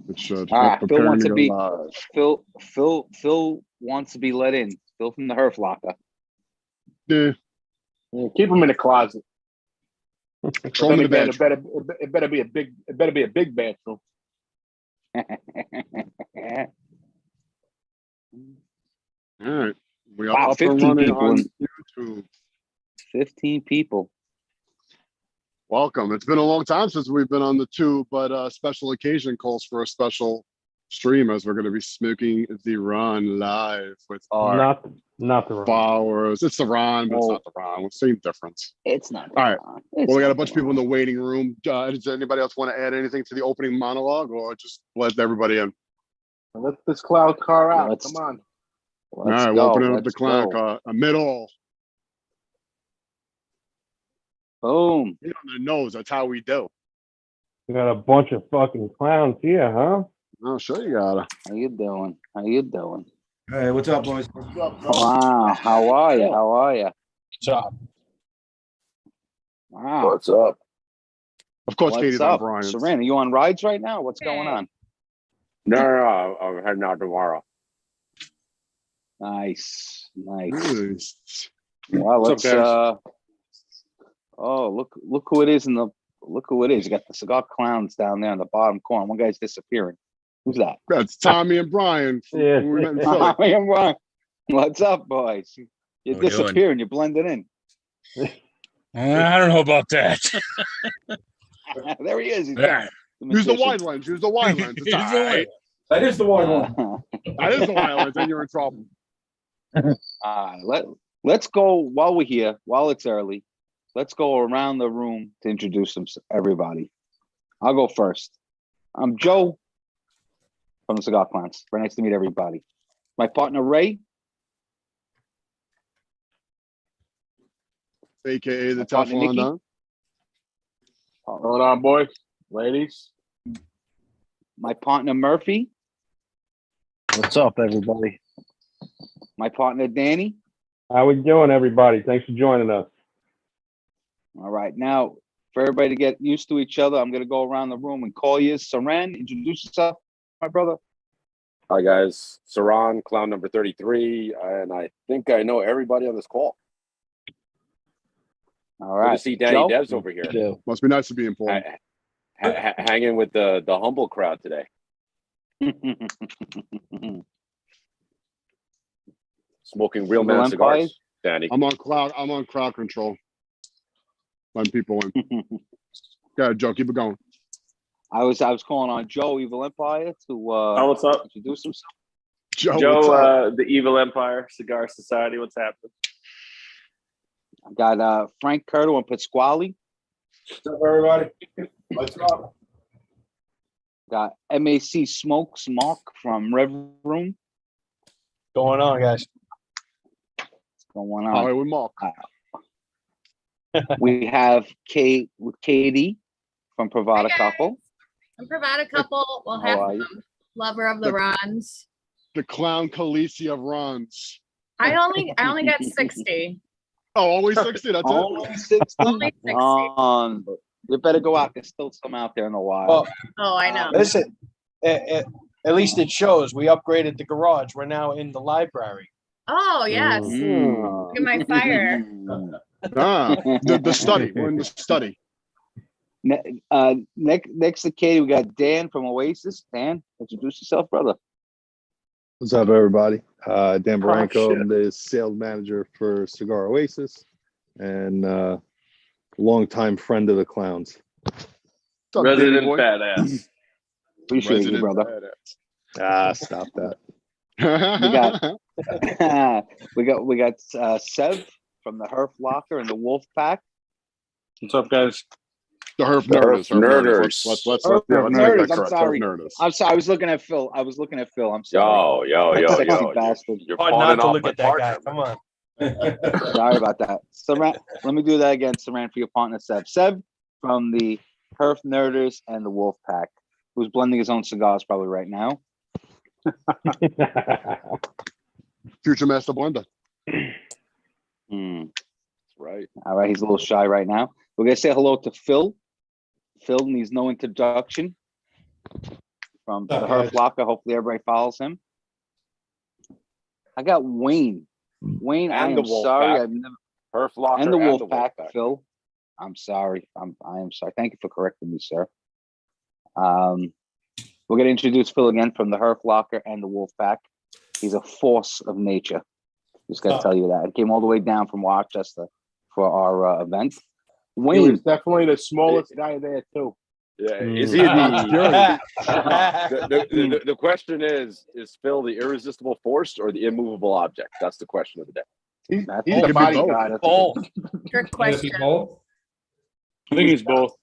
Which Phil wants to be live. Phil wants to be let in. Phil from the Herf locker. Yeah. Keep him in the closet. Show him the Again, bedroom. it better be a big bathroom. All right. We are Wow, up and 15 running people on in- YouTube. 15 people. Welcome. It's been a long time since we've been on the tube, but special occasion calls for a special stream as we're going to be smoking the Ron live with our not the Ron. followers. It's the Ron, but it's not the Ron. Same difference. It's not. All right. Well, we got a bunch of people in the waiting room. Does anybody else want to add anything to the opening monologue, or just let everybody in? Let this cloud car out. Come on. All right, we'll open up the clown car. A middle. Boom. Hit on the nose. That's how we do. We got a bunch of fucking clowns here, huh? I'll show you gotta. How you doing? How you doing? Hey, what's up, boys? What's up, Wow. How are you? How are you? What's up? Wow. What's up? Of course, What's Katie's up? on Brian. Saran, are you on rides right now? What's going on? No, I'm heading out tomorrow. Nice. Well, What's let's up, look who it is look who it is. You got the cigar clowns down there in the bottom corner. One guy's disappearing. Who's that? That's Tommy and Brian. Yeah. When we met in Philly. Tommy and Brian. What's up, boys? You're How we disappearing. You're blending in. I don't know about that. There he is. He's Yeah. back. Use the wide lens. Use the wide lens. It's all right. That is the wide one. That is the wide lens. Then you're in trouble. Let's go while we're here, while it's early. Let's go around the room to introduce everybody. I'll go first. I'm Joe from the Cigar Clowns. Very nice to meet everybody. My partner Ray, AKA the My tough partner, one. Nikki. Huh? Hold on, boys, ladies. my partner Murphy, What's up, everybody? my partner Danny. How we doing, everybody? Thanks for joining us. All right, now for everybody to get used to each other, I'm going to go around the room and call you. Saran, introduce yourself, my brother. Hi guys, Saran, clown number 33, and I think I know everybody on this call. All Good right, to see Danny Joe? Devs over here, Yeah. Must be nice to be informed. hanging with the humble crowd today. Smoking real man cigars, Danny. I'm on crowd control. Letting people in. Yeah, Joe, keep it going. I was calling on Joe Evil Empire to what's up? introduce himself. Joe, what's up? The Evil Empire Cigar Society. What's happening? I got Frank Curto and Pasquale. What's up, everybody? What's up? Got MAC Smokes Mark from Rev Room. Going on, guys? What's going on? Hollywood Mark. We have Katie from Pravada Hi, guys. Couple. I'm Pravada Couple. Well, How half are of you? them. Lover of the Rons. The clown Khaleesi of runs. I only got 60. Oh, only 60. That's it. Only 60. Only 60. You better go out. There's still some out there in the wild. Oh, I know. Listen, at least it shows we upgraded the garage. We're now in the library. Oh, yes. Mm. Look at my fire. The study. We're in the study. Next to Katie, we got Dan from Oasis. Dan, introduce yourself, brother. What's up, everybody? Dan Barranco. shit. I'm the sales manager for Cigar Oasis and longtime friend of the clowns. What's up, baby Resident boy? badass. Appreciate you, Resident brother. Stop that. We got Sev from the Herf Locker and the Wolf Pack. What's up, guys? The Herf Herf Nerders. Let's make that Nerders, I'm correct. sorry. Herf Nerders. I'm sorry. I was looking at Phil. I'm sorry. Yo. Sexy bastard. You're Hard not pawning to off look my at that guy. partner. Come on. Sorry about that. Saran, let me do that again. Saran for your partner, Sev. Sev from the Herf Nerders and the Wolf Pack, who's blending his own cigars probably right now. Future Master Blender. Right. All right, he's a little shy right now. We're gonna say hello to Phil. Phil needs no introduction. from What's the up, Herf guys? Locker. Hopefully everybody follows him. I got Wayne. Wayne, I And the am Wolf sorry. Pack. I've never Herf Locker and the Wolf Wolf Pack, Phil. I'm sorry. I am sorry. Thank you for correcting me, sir. We're gonna introduce Phil again from the Herf Locker and the Wolf Pack. He's a force of nature. Just gotta tell you that. He came all the way down from Rochester for our event. He Wayne, was definitely the smallest guy there too. Yeah, Mm. is he the question is Phil the irresistible force or the immovable object? That's the question of the day. He's that's the could be bodyguard. that's Both. Trick Can it be question. both? I think he's both.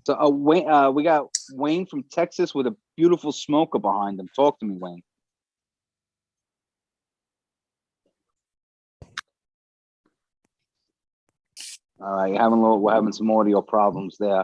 So Wayne, we got Wayne from Texas with a beautiful smoker behind him. Talk to me, Wayne. All right, we're having some audio problems there.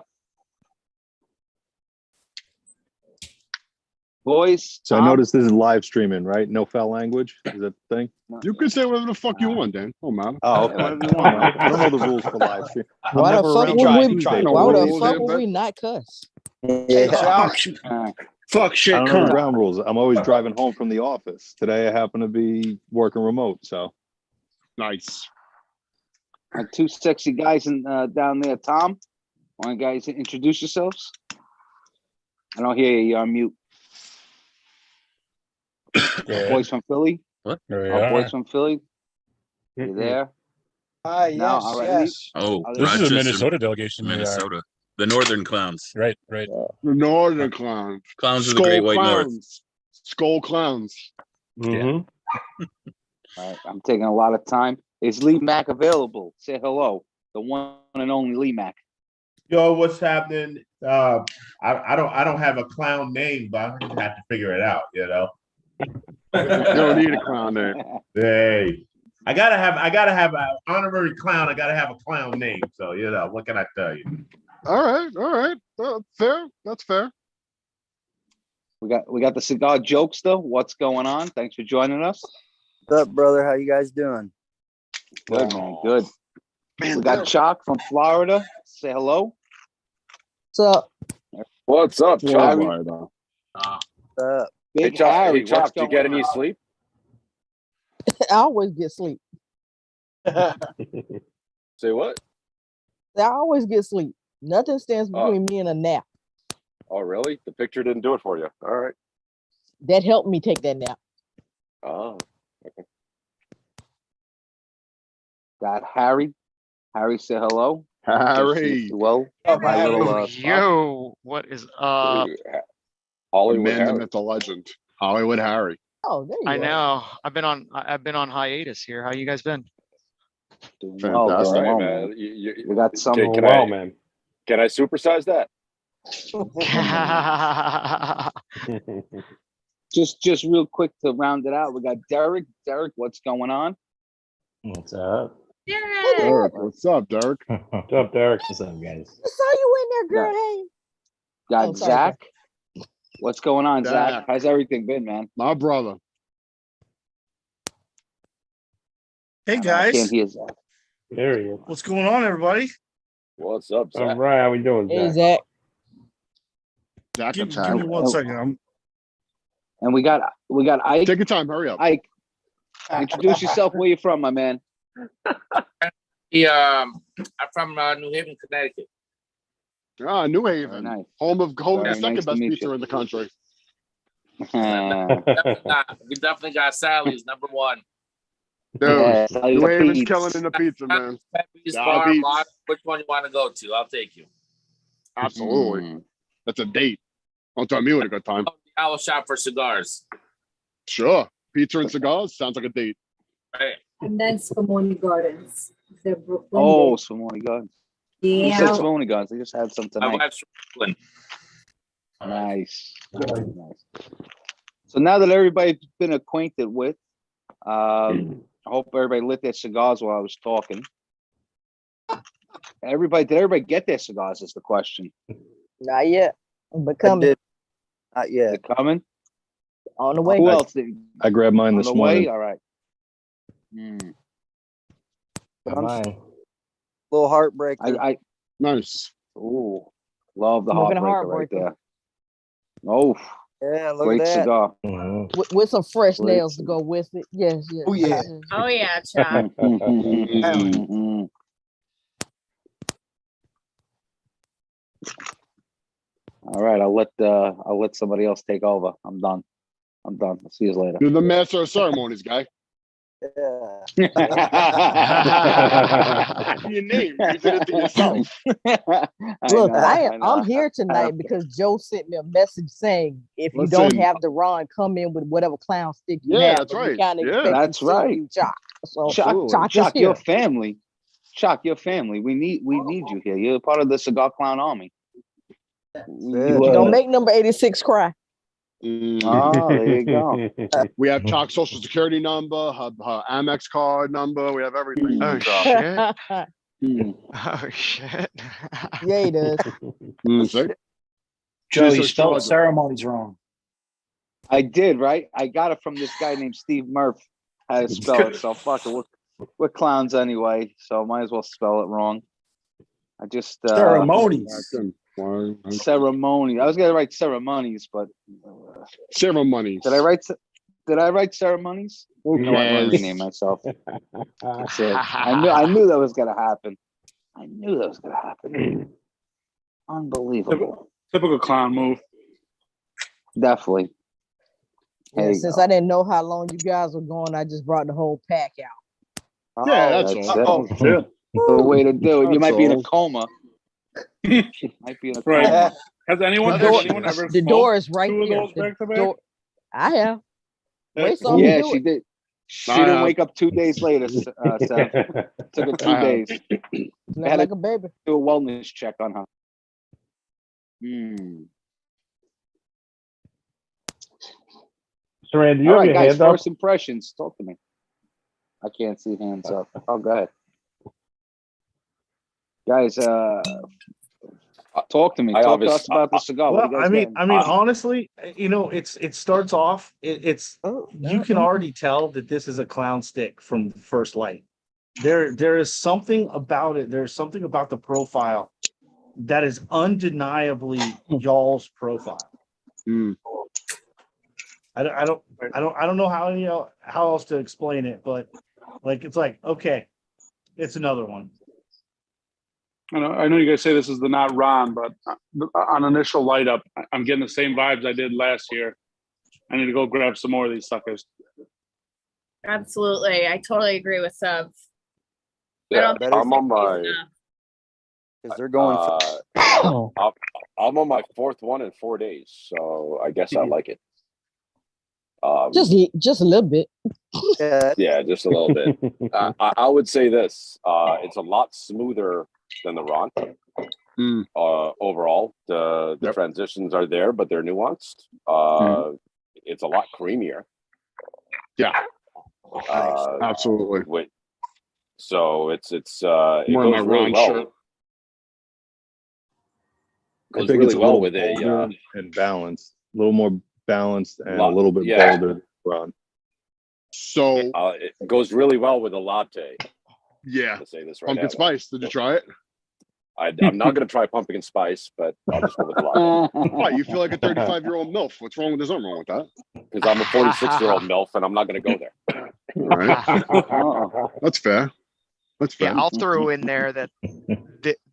Boys, So I Tom? noticed this is live streaming, right? No foul language. Is that the thing? You can say whatever the fuck you want, Dan. Don't matter. Oh, Yeah, okay. whatever you want, man. I don't know the rules for live stream. I'm Why the never fuck around would on we? Tuesday. No Why the rules fuck here, would but- we not cuss? Hey, Chuck. Fuck I shit, don't know the cunt. ground rules. I'm always driving home from the office. Today I happen to be working remote, so Nice. Two sexy guys down there. Tom, why don't you guys introduce yourselves? I don't hear you. You're on mute. Boys from Philly. What? There we Our are. boys from Philly. You there? Hi, No, yes, all right, yes. Oh, Are they- This is a Rochester, Minnesota delegation. we are. Minnesota. The Northern Clowns. Right, right. The Northern Clowns. Clowns of the Great White North. Clowns. Skull Clowns. Mhm. all right, I'm taking a lot of time. Is Lee Mack available? Say hello. The one and only Lee Mack. Yo, what's happening? I don't have a clown name, but I just have to figure it out, you know. You don't need a clown name. Hey, I gotta have an honorary clown. I gotta have a clown name. So you know, what can I tell you? All right. Fair. That's fair. We got the cigar jokester. What's going on? Thanks for joining us. What's up, brother? How you guys doing? Good, man. Good. We got Chalk from Florida. Say hello. What's up? What's up, Chuck? What's up? Big Hey, Chuck, Harry. Chuck, What's did you going get any on? sleep? I always get sleep. Say what? I always get sleep. Nothing stands between me and a nap. Oh, really? The picture didn't do it for you. All right. That helped me take that nap. Oh, okay. Got Harry. Harry, say hello. Harry. Well, my little spot. Yo, what is up? The Hollywood man, the Harry. myth, the legend. Hollywood Harry. Oh, there you I go. know. I've been on hiatus here. How you guys been? Doing Fantastic. well, All doing right, well, man. man. You, We got some. can well, I man. can I supersize that? Just real quick to round it out. We got Derek. Derek, what's going on? What's up? Derek, what's up, Derek? What's up, Derek? What's up, guys? I saw you in there, girl. Hey. Got Oh, sorry, Zach. What's going on, Zach? Zach. How's everything been, man? My brother. Hey I can't hear Zach. There he is. what's going on, everybody? What's up, All Zach? right, how we doing, Hey, Zach? Zach. Zach give attack. me 1 second. And we got Ike. Take your time. Hurry up. Ike, introduce yourself. Where you from, my man? I'm from New Haven, Connecticut. Ah, New Haven. Nice. Home of the Very second nice to best meet pizza you. in the country. We definitely got Sally's #1. Dude, Yeah, Sally's New the Haven's Pete's. killing in the pizza, man. Pepe's Yeah, Farm, Pete's. Lot. Which one you want to go to? I'll take you. Absolutely. That's a date. Don't tell me what a good time. I'll shop for cigars. Sure. Pizza and cigars sounds like a date. Right. And then Spumoni Gardens. They're Brooklyn. Oh, Simone Guns. Who Yeah. said Simone Guns? They just had some My tonight. wife's from Brooklyn. Nice. Very nice. So now that everybody's been acquainted with, I hope everybody lit their cigars while I was talking. Did everybody get their cigars is the question. Not yet. But coming. Not yet. They're coming? On the way. Who else did? I grabbed mine On this the morning. way? All right. A little heartbreaker. I Nice. ooh, love the Smoking a heartbreaker right heartbreaker. there. Oh, Yeah, look great at that. cigar. With some fresh Great nails to go with it. Yes, yes. Oh, yeah. yes. Oh, yeah, Chuck. All right, I'll let somebody else take over. I'm done. I'll see you later. You're the master of ceremonies, guy. Yeah. Your name. You did it to yourself. Look, I'm here tonight because Joe sent me a message saying if you don't Listen. have the Ron, come in with whatever clown stick you Yeah, have. that's and right. We kind of Yeah. expect That's to see right. you, Chuck. So Chuck, Chuck is your here. family. Chuck, your family. We need you here. You're part of the Cigar Clown Army. Don't make number 86 cry. Oh, there you go. We have Chalk's social security number, her Amex card number. We have everything. Oh Chuck. shit. Hmm. Oh shit. Yeah, he does. See? Joe, you so spelled Georgia. ceremonies wrong. I did, right? I got it from this guy named Steve Murph. How to spell it. So fuck it. We're clowns anyway, so might as well spell it wrong. I just Ceremonies. ceremony. I was gonna write ceremonies, but Ceremonies. did I write ceremonies? You know, I'm gonna Yes. rename myself. That's it. I knew that was gonna happen. Unbelievable. Typical clown move. Definitely. There Yeah, you since go. I didn't know how long you guys were going, I just brought the whole pack out. Yeah, that's That's all. it. Shit. The way to do it. You That's might be in a all. coma. Might be in a Right. coma. Has anyone ever The door is smoked right two of there. those The back to back? door. I have. Wait, so Yeah, do she it. did. She didn't wake up 2 days later, Seth. Took her 2 days. Not like a baby. Do a wellness check on her. Saran, do you All have right, your guys, hand up? first impressions. Talk to me. I can't see hands up. Oh, go ahead. Guys, talk to me. Talk to us about the cigar. What Well, do you guys getting? honestly, it starts off. You can already tell that this is a clown stick from first light. There is something about it. There's something about the profile that is undeniably y'all's profile. I don't know how else to explain it, but it's like, okay, it's another one. I know you guys say this is the not Ron, but on initial light up, I'm getting the same vibes I did last year. I need to go grab some more of these suckers. Absolutely. I totally agree with Seb. Yeah, think I'm on he's my. enough. Because they're going I'm on my fourth one in 4 days, so I guess I like it. Just a little bit. Yeah, just a little bit. I would say this: it's a lot smoother than the Ron. Overall, the transitions are there, but they're nuanced. It's a lot creamier. Yeah, absolutely. So it More goes my really Ron well. shirt. I Goes think really it's a well little with bolder and balanced, a little more balanced and a Lot- little bit yeah. bolder. Ron. So it goes really well with a latte. yeah, To say this right pumpkin now. spice. Did you try it? I'm not going to try pumpkin spice, but I'll just go with the latte. Why? You feel like a 35-year-old MILF. What's wrong? There's nothing wrong with that. Because I'm a 46-year-old MILF, and I'm not going to go there. All right. That's fair. That's fair. Yeah, I'll throw in there that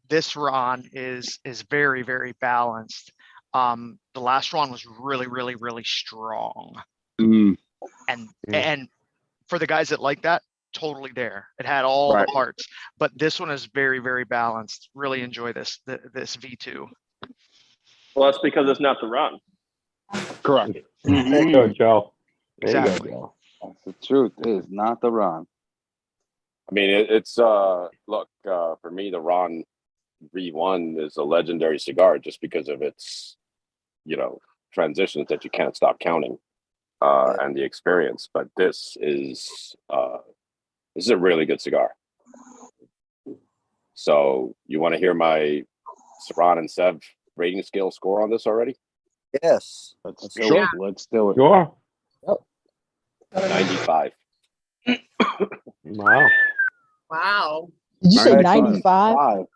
this Ron is very, very balanced. The last Ron was really, really, really strong. And for the guys that like that, totally there. It had all the parts, but this one is very, very balanced. Really enjoy this V2. Well, that's because it's not the Ron. Correct. There you go, Joe. There you go, Exactly. Joe. That's the truth. It is not the Ron. I mean, it's look, for me, the Ron V1 is a legendary cigar just because of its, transitions that you can't stop counting, and the experience. But this is a really good cigar. So you want to hear my Saran and Sev rating scale score on this already? Yes. Let's do it. Let's do it. Sure. 95. Wow. Wow. Did you say 95? 95?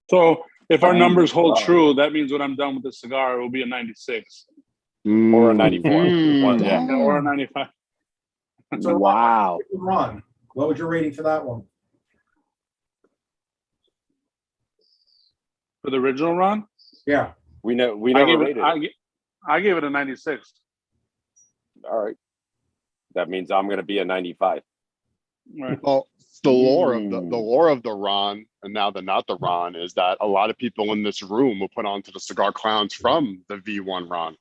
So If our numbers hold true, that means when I'm done with the cigar, it will be a 96 or a 94. One, yeah. or a 95. Wow. Ron, what was your rating for that one? For the original Ron? Yeah. We I never gave rated it. I gave it a 96. All right. That means I'm going to be a 95. Right. Well, the lore of the lore of the Ron, and now the not the Ron, is that a lot of people in this room will put onto the cigar clowns from the V1 Ron.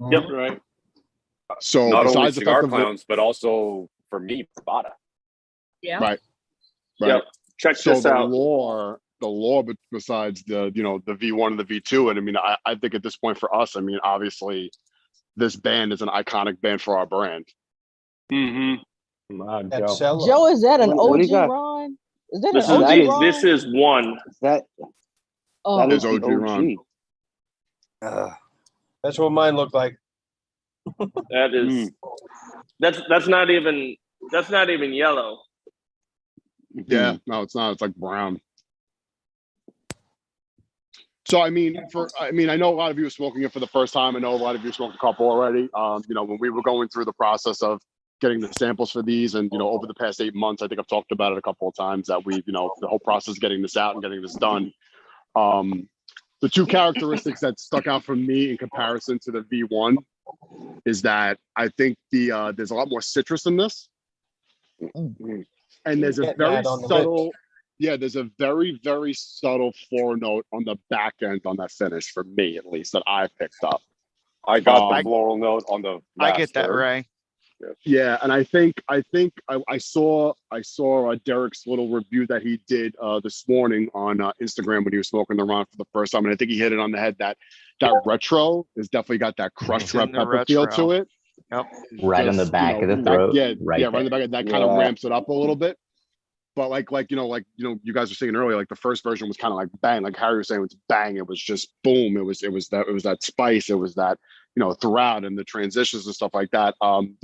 Yep. Right. So not only besides the cigar fact of clowns, but also for me, Bada. Yeah. right. Yep. Check So this the out. lore besides the the V1 and the V2, and I mean I think at this point for us, I mean obviously this band is an iconic band for our brand. Mm-hmm. Joe, is that an What do you OG got? Ron? Is that This an OG is Ron? this is one. That Oh. that is It's the OG Ron. That's what mine looked like. That is that's not even yellow. Yeah, no, it's not. It's like brown. So I mean, I know a lot of you are smoking it for the first time. I know a lot of you smoked a couple already. When we were going through the process of getting the samples for these, and over the past 8 months, I think I've talked about it a couple of times that we, the whole process of getting this out and getting this done. The two characteristics that stuck out for me in comparison to the V1 is that I think there's a lot more citrus in this, and there's a Getting very that on the subtle. Yeah, there's a very, very subtle floral note on the back end on that finish for me, at least, that I picked up. I got the floral note on the I get that, third. Ray. Yeah, and I think I saw Derek's little review that he did this morning on Instagram when he was smoking the Ron for the first time, and I think he hit it on the head that retro has definitely got that crushed red pepper feel to it. Yep. Right on the back of the throat. Right on the back of that kind of ramps it up a little bit. But like you guys were saying earlier, like the first version was kind of like bang, like Harry was saying, it was bang. It was just boom. It was that spice. It was that throughout and the transitions and stuff like that. And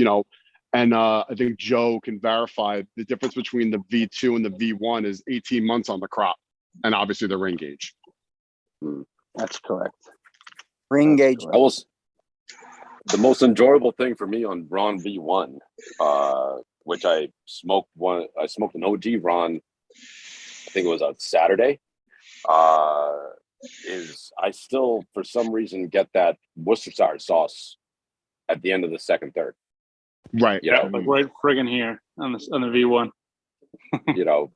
I think Joe can verify the difference between the V2 and the V1 is 18 months on the crop, and obviously the ring gauge. That's correct. Ring gauge. The most enjoyable thing for me on Ron V1, which I smoked an OG Ron, I think it was on Saturday, is I still, for some reason, get that Worcestershire sauce at the end of the second third. Right. Yeah, like right friggin' here on the V1. And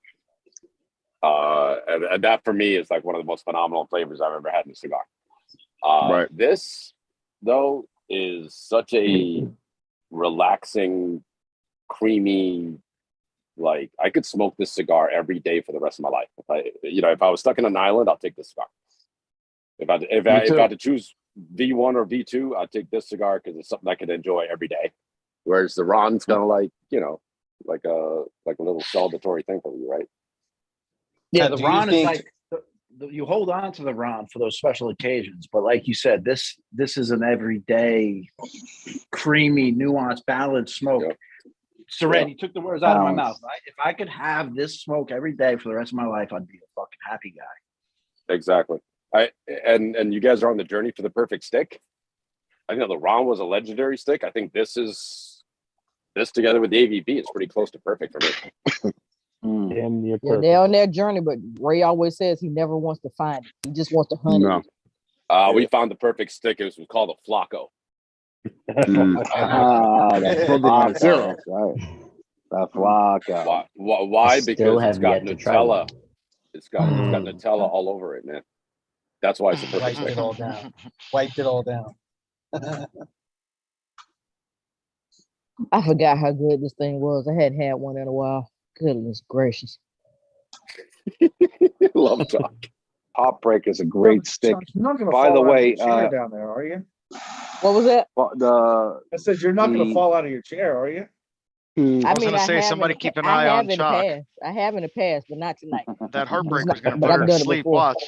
that for me is like one of the most phenomenal flavors I've ever had in a cigar. Right. This, though, is such a relaxing, creamy, like I could smoke this cigar every day for the rest of my life. If I was stuck in an island, I'll take this cigar. If I had to choose V1 or V2, I'd take this cigar because it's something I could enjoy every day. Whereas the Ron's kind of like, like a little celebratory thing for you, right? Yeah, the Ron is like you hold on to the Ron for those special occasions, but like you said, this is an everyday, creamy, nuanced, balanced smoke. Yep. Seren, you took the words out of my mouth. If I could have this smoke every day for the rest of my life, I'd be a fucking happy guy. Exactly. And you guys are on the journey for the perfect stick. I think the Ron was a legendary stick. I think this together with the AVP is pretty close to perfect for me. Damn near Yeah, they're on their journey, but Ray always says he never wants to find it. He just wants to hunt it. We found the perfect stick. It was called a Flacco. That's Flacco. Right. The Flacco. Why? Because it's got yet to try one. Nutella. It's got Nutella all over it, man. That's why it's the perfect Wiped stick. it all down. Wiped it all down. I forgot how good this thing was. I hadn't had one in a while. Goodness gracious. Love talk. Heartbreak is a great stick. You're not gonna By fall the out way, of your chair down there, are you? What was that? I said you're not going to fall out of your chair, are you? I was gonna say somebody keep an eye on Chuck. I have in the past, but not tonight. That heartbreak was gonna But put I've her to done it sleep. before. Watch.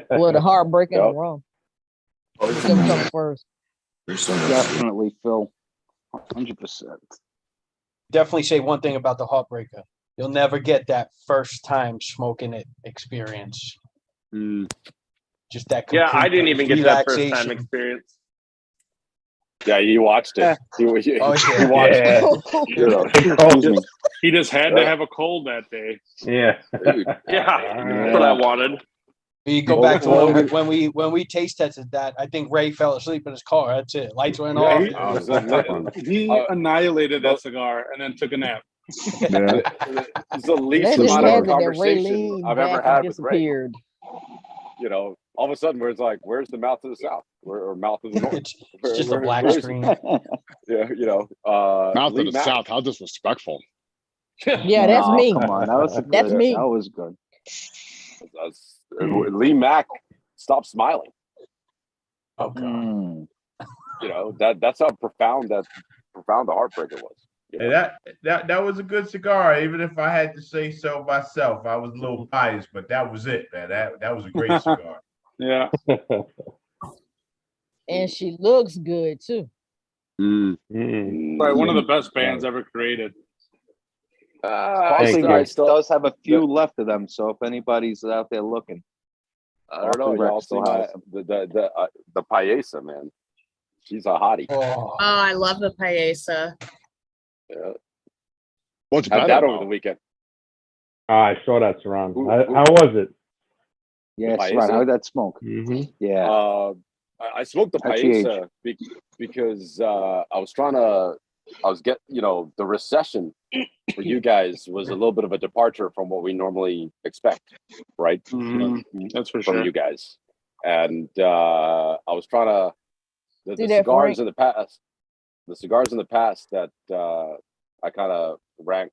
Well, the heartbreak and the rum. Whichever comes first. Definitely, Phil. 100%. Definitely say one thing about the Heartbreaker. You'll never get that first time smoking it experience. Just that. Yeah, I didn't even get that first time relaxation. experience. Yeah, you watched it. You watched Yeah. it. You know, excuse me. He just had to have a cold that day. Yeah. Yeah, that's what I wanted. We go back to when we taste tested that. I think Ray fell asleep in his car. That's it. Lights went off. He annihilated that cigar and then took a nap. Yeah. It's the least Legend amount has of it that Ray conversation leaned I've ever back and had with Ray. disappeared. You know, all of a sudden, where it's like, where's the mouth of the South? Or mouth of the North? It's just a black where's- screen. Yeah, you know, Mouth Lee of the Mack. South. How disrespectful. Yeah, that's No, me. Come on, that was That's good. me. That was good. Lee Mack, stop smiling. Oh God. You know, that's how profound the heartbreaker was. You know? And that was a good cigar, even if I had to say so myself. I was a little biased, but that was it, man. That was a great cigar. Yeah. And she looks good too. Right, one of the best bands ever created. Possibly does have a few left of them. So if anybody's out there looking, I don't know. Y'all see the Paisa, man. She's a hottie. Oh, I love the paesa. Yeah. What's Had better, that though? over the weekend. I saw that, Saran. How was it? yes, Paisa? right. How did that smoke? Yeah. I smoked the How'd she Paisa because I was the recession for you guys was a little bit of a departure from what we normally expect, right? That's for from sure. you guys. And I was trying to the See that, cigars Frank? in the past that I kind of I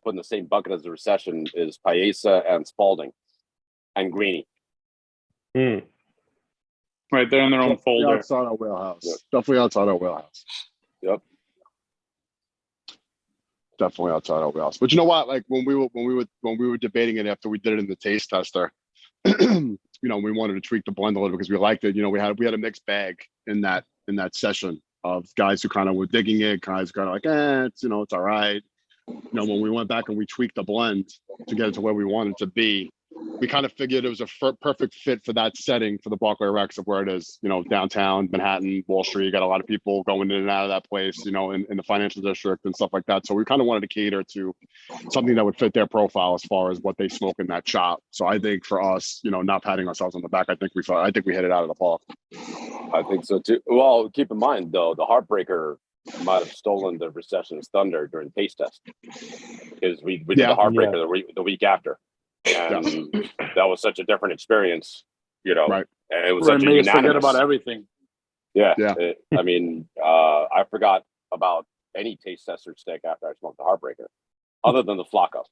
put in the same bucket as the recession is Paisa and Spalding and Greenie. Right, they're in their own Definitely folder. outside our wheelhouse. Definitely outside our wheelhouse. Yep. Definitely outside our wheelhouse. But you know what? Like when we were debating it after we did it in the taste tester, you know, we wanted to tweak the blend a little because we liked it. You know, we had a mixed bag in that session of guys who kind of were digging it, guys kind of like, it's, you know, it's all right. You know, when we went back and we tweaked the blend to get it to where we wanted to be, we kind of figured it was a perfect fit for that setting for the Barclay Rex of where it is, you know, downtown Manhattan, Wall Street. You got a lot of people going in and out of that place, you know, in the financial district and stuff like that. So we kind of wanted to cater to something that would fit their profile as far as what they smoke in that shop. So I think for us, you know, not patting ourselves on the back, I think we hit it out of the park. I think so too. Well, keep in mind though, the Heartbreaker might have stolen the Recession's thunder during taste test because we did the Heartbreaker the week after, and that was such a different experience, you know. Right. And it was Right, such a made us forget unanimous. about everything. Yeah. Yeah. I mean, I forgot about any taste tester stick after I smoked the Heartbreaker, other than the Flacco.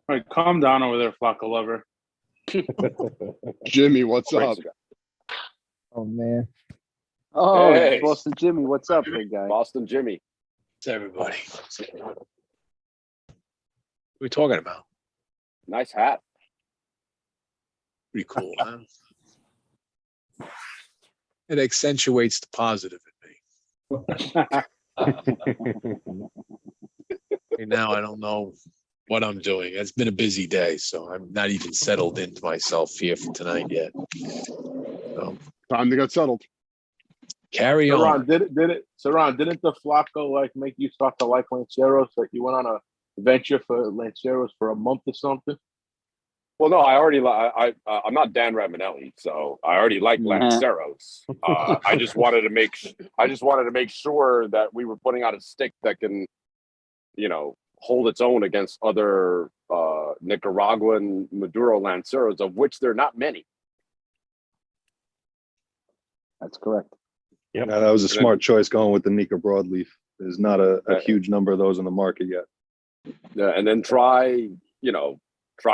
Right, calm down over there, Flocka lover. Jimmy, what's Great up? cigar. Oh man. Oh, Hey. Boston Jimmy, what's up, big guy? Boston Jimmy. It's everybody. What are we talking about? Nice hat. Pretty cool, huh? It accentuates the positive in me. And now I don't know what I'm doing. It's been a busy day, so I'm not even settled into myself here for tonight yet. So Time to get settled. carry on. Ron, didn't the Flacco like make you start to like Lanceros? Like you went on a venture for Lanceros for a month or something? Well, no, I already I'm not Dan Raminelli, so I already like Lanceros. I just wanted to make sure that we were putting out a stick that can, you know, hold its own against other Nicaraguan Maduro Lanceros, of which there are not many. That's correct. Yeah, that was a smart choice going with the Nika broadleaf. There's not a huge number of those in the market yet. Yeah, and then try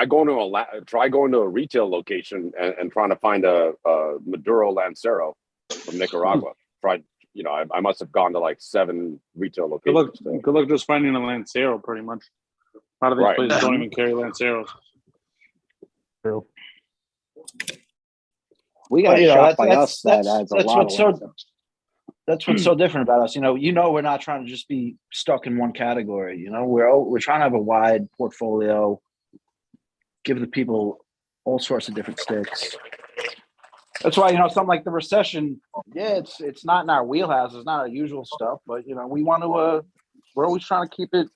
going to a retail location and trying to find a Maduro Lancero from Nicaragua. I must have gone to like 7 retail locations. Good luck just finding a Lancero, pretty much. A lot of these places don't even carry Lanceros. True. We got a shop by us that has a that's lot what's of so that's what's so different about us. You know, we're not trying to just be stuck in one category. You know, we're trying to have a wide portfolio, give the people all sorts of different sticks. That's why, something like the recession, yeah, it's not in our wheelhouse. It's not our usual stuff, but we want to. We're always trying to keep it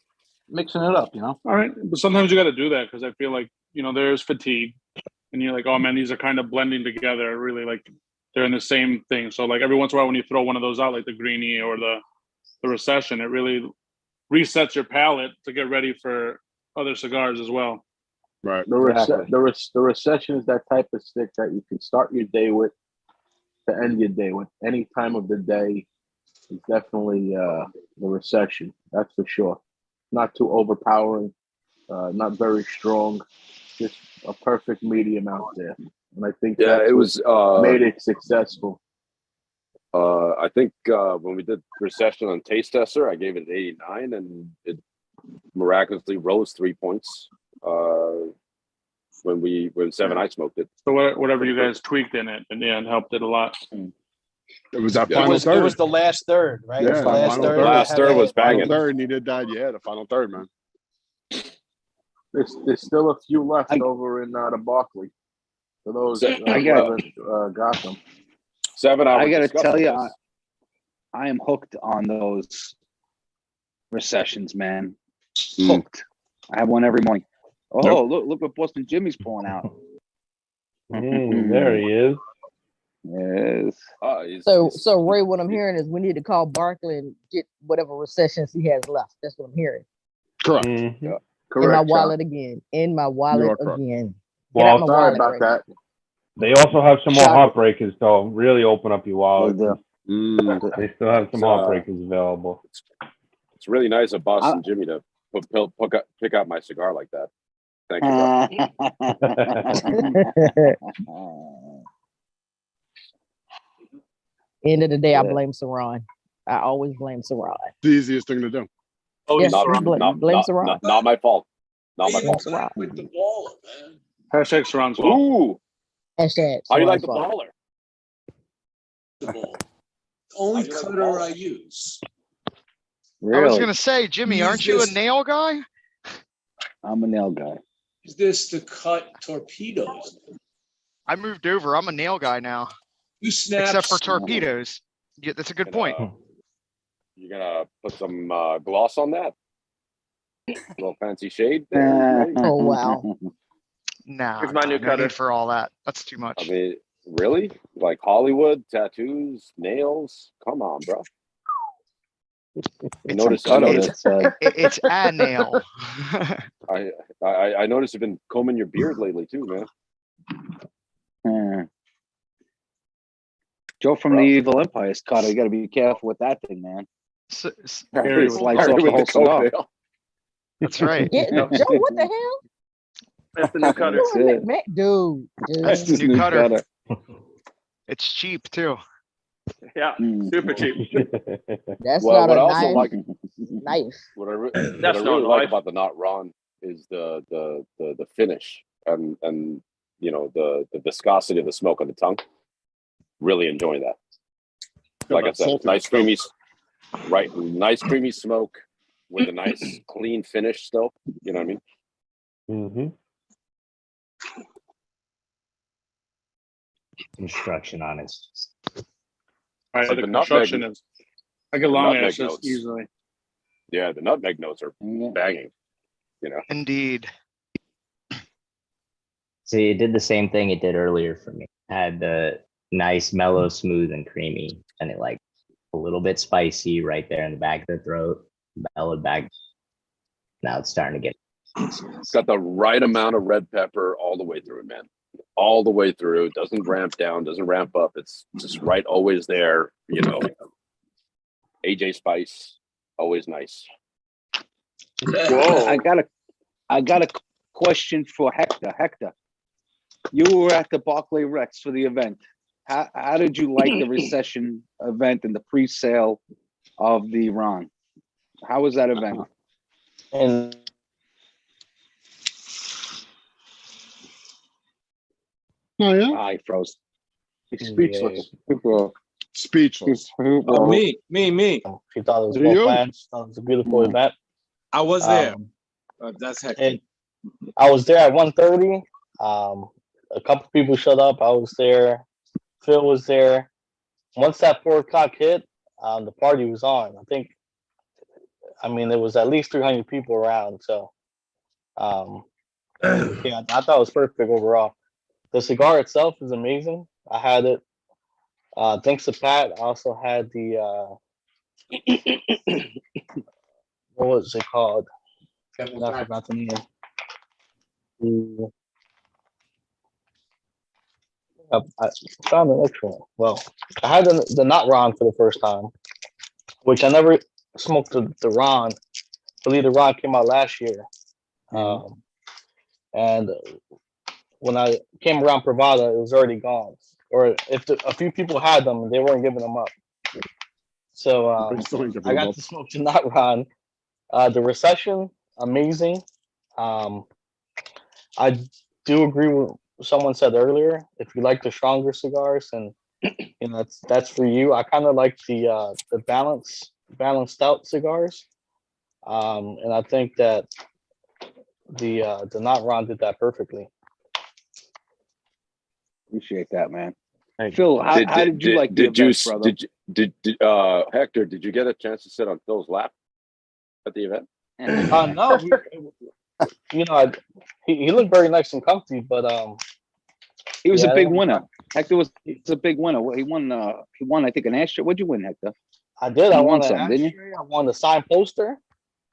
mixing it up. All right, but sometimes you got to do that because I feel like there's fatigue, and you're like, oh man, these are kind of blending together. Really, like they're in the same thing. So like every once in a while, when you throw one of those out, like the greenie or the recession, it really resets your palate to get ready for other cigars as well. Right. The recession is that type of stick that you can start your day with to end your day with. Any time of the day is definitely the recession. That's for sure. Not too overpowering, not very strong, just a perfect medium out there. And I think it was made it successful. I think when we did recession on Taste Tester, I gave it an 89, and it miraculously rose 3 points when Seven I smoked it. So whatever you guys tweaked in it, and yeah, it helped it a lot. It was that It final was, third. it was the last third, right? Yeah, It was the last third. Last third was banging. Final third needed that. Yeah, the final third, man. There's still a few left over in the Barclay. For those who haven't got them. 7 hours. I got to tell you, I am hooked on those recessions, man. Hooked. I have one every morning. Oh, look what Boston Jimmy's pulling out. There he is. Yes. So Ray, what I'm hearing is we need to call Barkley and get whatever recessions he has left. That's what I'm hearing. Correct. Correct. In my wallet again. In my wallet again. Get Well, out my sorry wallet, about Ray. that. They also have some more Shocker. heartbreakers, though. Really open up your wallet. They still have some It's, heartbreakers available. It's really nice of Boston Jimmy to pick out my cigar like that. Thank you, bro. End of the day, I blame Saran. I always blame Saran. The easiest thing to do. Yes, not, blame Saran. not my fault. Not my Blame fault. Saran. With the baller, man. Hashtag Saran's fault. Ooh, Hashtag how do you like Saran's the fault. baller? The ball. Only cutter I use. Really? I was gonna say, Jimmy, Use aren't you a this- nail guy? I'm a nail guy. Is this to cut torpedoes? I moved over. I'm a nail guy now, You snap. except for torpedoes. Yeah, that's a good point. You're gonna put some gloss on that. A little fancy shade. There, right? Oh wow. Nah, Here's my new no cutter. need for all that. That's too much. I mean, really? Like Hollywood tattoos, nails? Come on, bro. It's Notice. some cutter that said. It's a nail. I noticed you've been combing your beard lately too, man. Joe from the Evil Empire's cutter. You got to be careful with that thing, man. Harry It slides off the whole cigar. That's right. Yeah, Joe, what the hell? That's the new cutter. You are man, dude. That's his New new cutter. cutter. It's cheap too. Yeah, super cheap. That's Well, not what a I also knife. like, Knife. what I really That's not like life. about the Not Ron is the finish and the viscosity of the smoke on the tongue. Really enjoying that. Like I said, nice creamy, nice creamy smoke with a nice clean finish still. You know what I mean? Mm-hmm. Construction on it. Right, But the the construction nutmeg- is. I get long nutmeg ashes notes. easily. Yeah, the nutmeg notes are banging. You know. Indeed. See, it did the same thing it did earlier for me. Had the nice, mellow, smooth, and creamy, and it like a little bit spicy right there in the back of the throat, mellowed back. Now it's starting to get. It's got the right amount of red pepper all the way through, man. All the way through. Doesn't ramp down, doesn't ramp up. It's just right, always there. You know, AJ Spice, always nice. Whoa. I got a question for Hector. Hector, you were at the Barclay Rex for the event. How did you like the recession event and the pre-sale of the Ron? How was that event? And Oh yeah. I froze. He's speechless. Speechless. Oh, me. She thought it was Do well you? planned. Thought it was a beautiful event. I was there. Um, That's hectic. And I was there at 1:30. A couple people showed up. I was there. Phil was there. Once that 4 o'clock hit, the party was on. I mean, there was at least 300 people around. So, yeah, I thought it was perfect overall. The cigar itself is amazing. I had it. Thanks to Pat, I also had the what was it called? I forgot the name. I found the next one. Well, I had the not Ron for the first time, which I never smoked the Ron. I believe the Ron came out last year. And when I came around Pravada, it was already gone. Or if a few people had them, they weren't giving them up. So I got to smoke the not Ron. The recession, amazing. I do agree with someone said earlier. If you like the stronger cigars, and that's for you. I kind of like the balanced out cigars, and I think that the not Ron did that perfectly. Appreciate that, man. Phil, how did you like the event, brother? Hector, did you get a chance to sit on Phil's lap at the event? No, he looked very nice and comfy, but he was a big winner. Hector was a big winner. He won. I think an ashtray. What'd you win, Hector? I did. I won something, didn't you? I won the signed poster.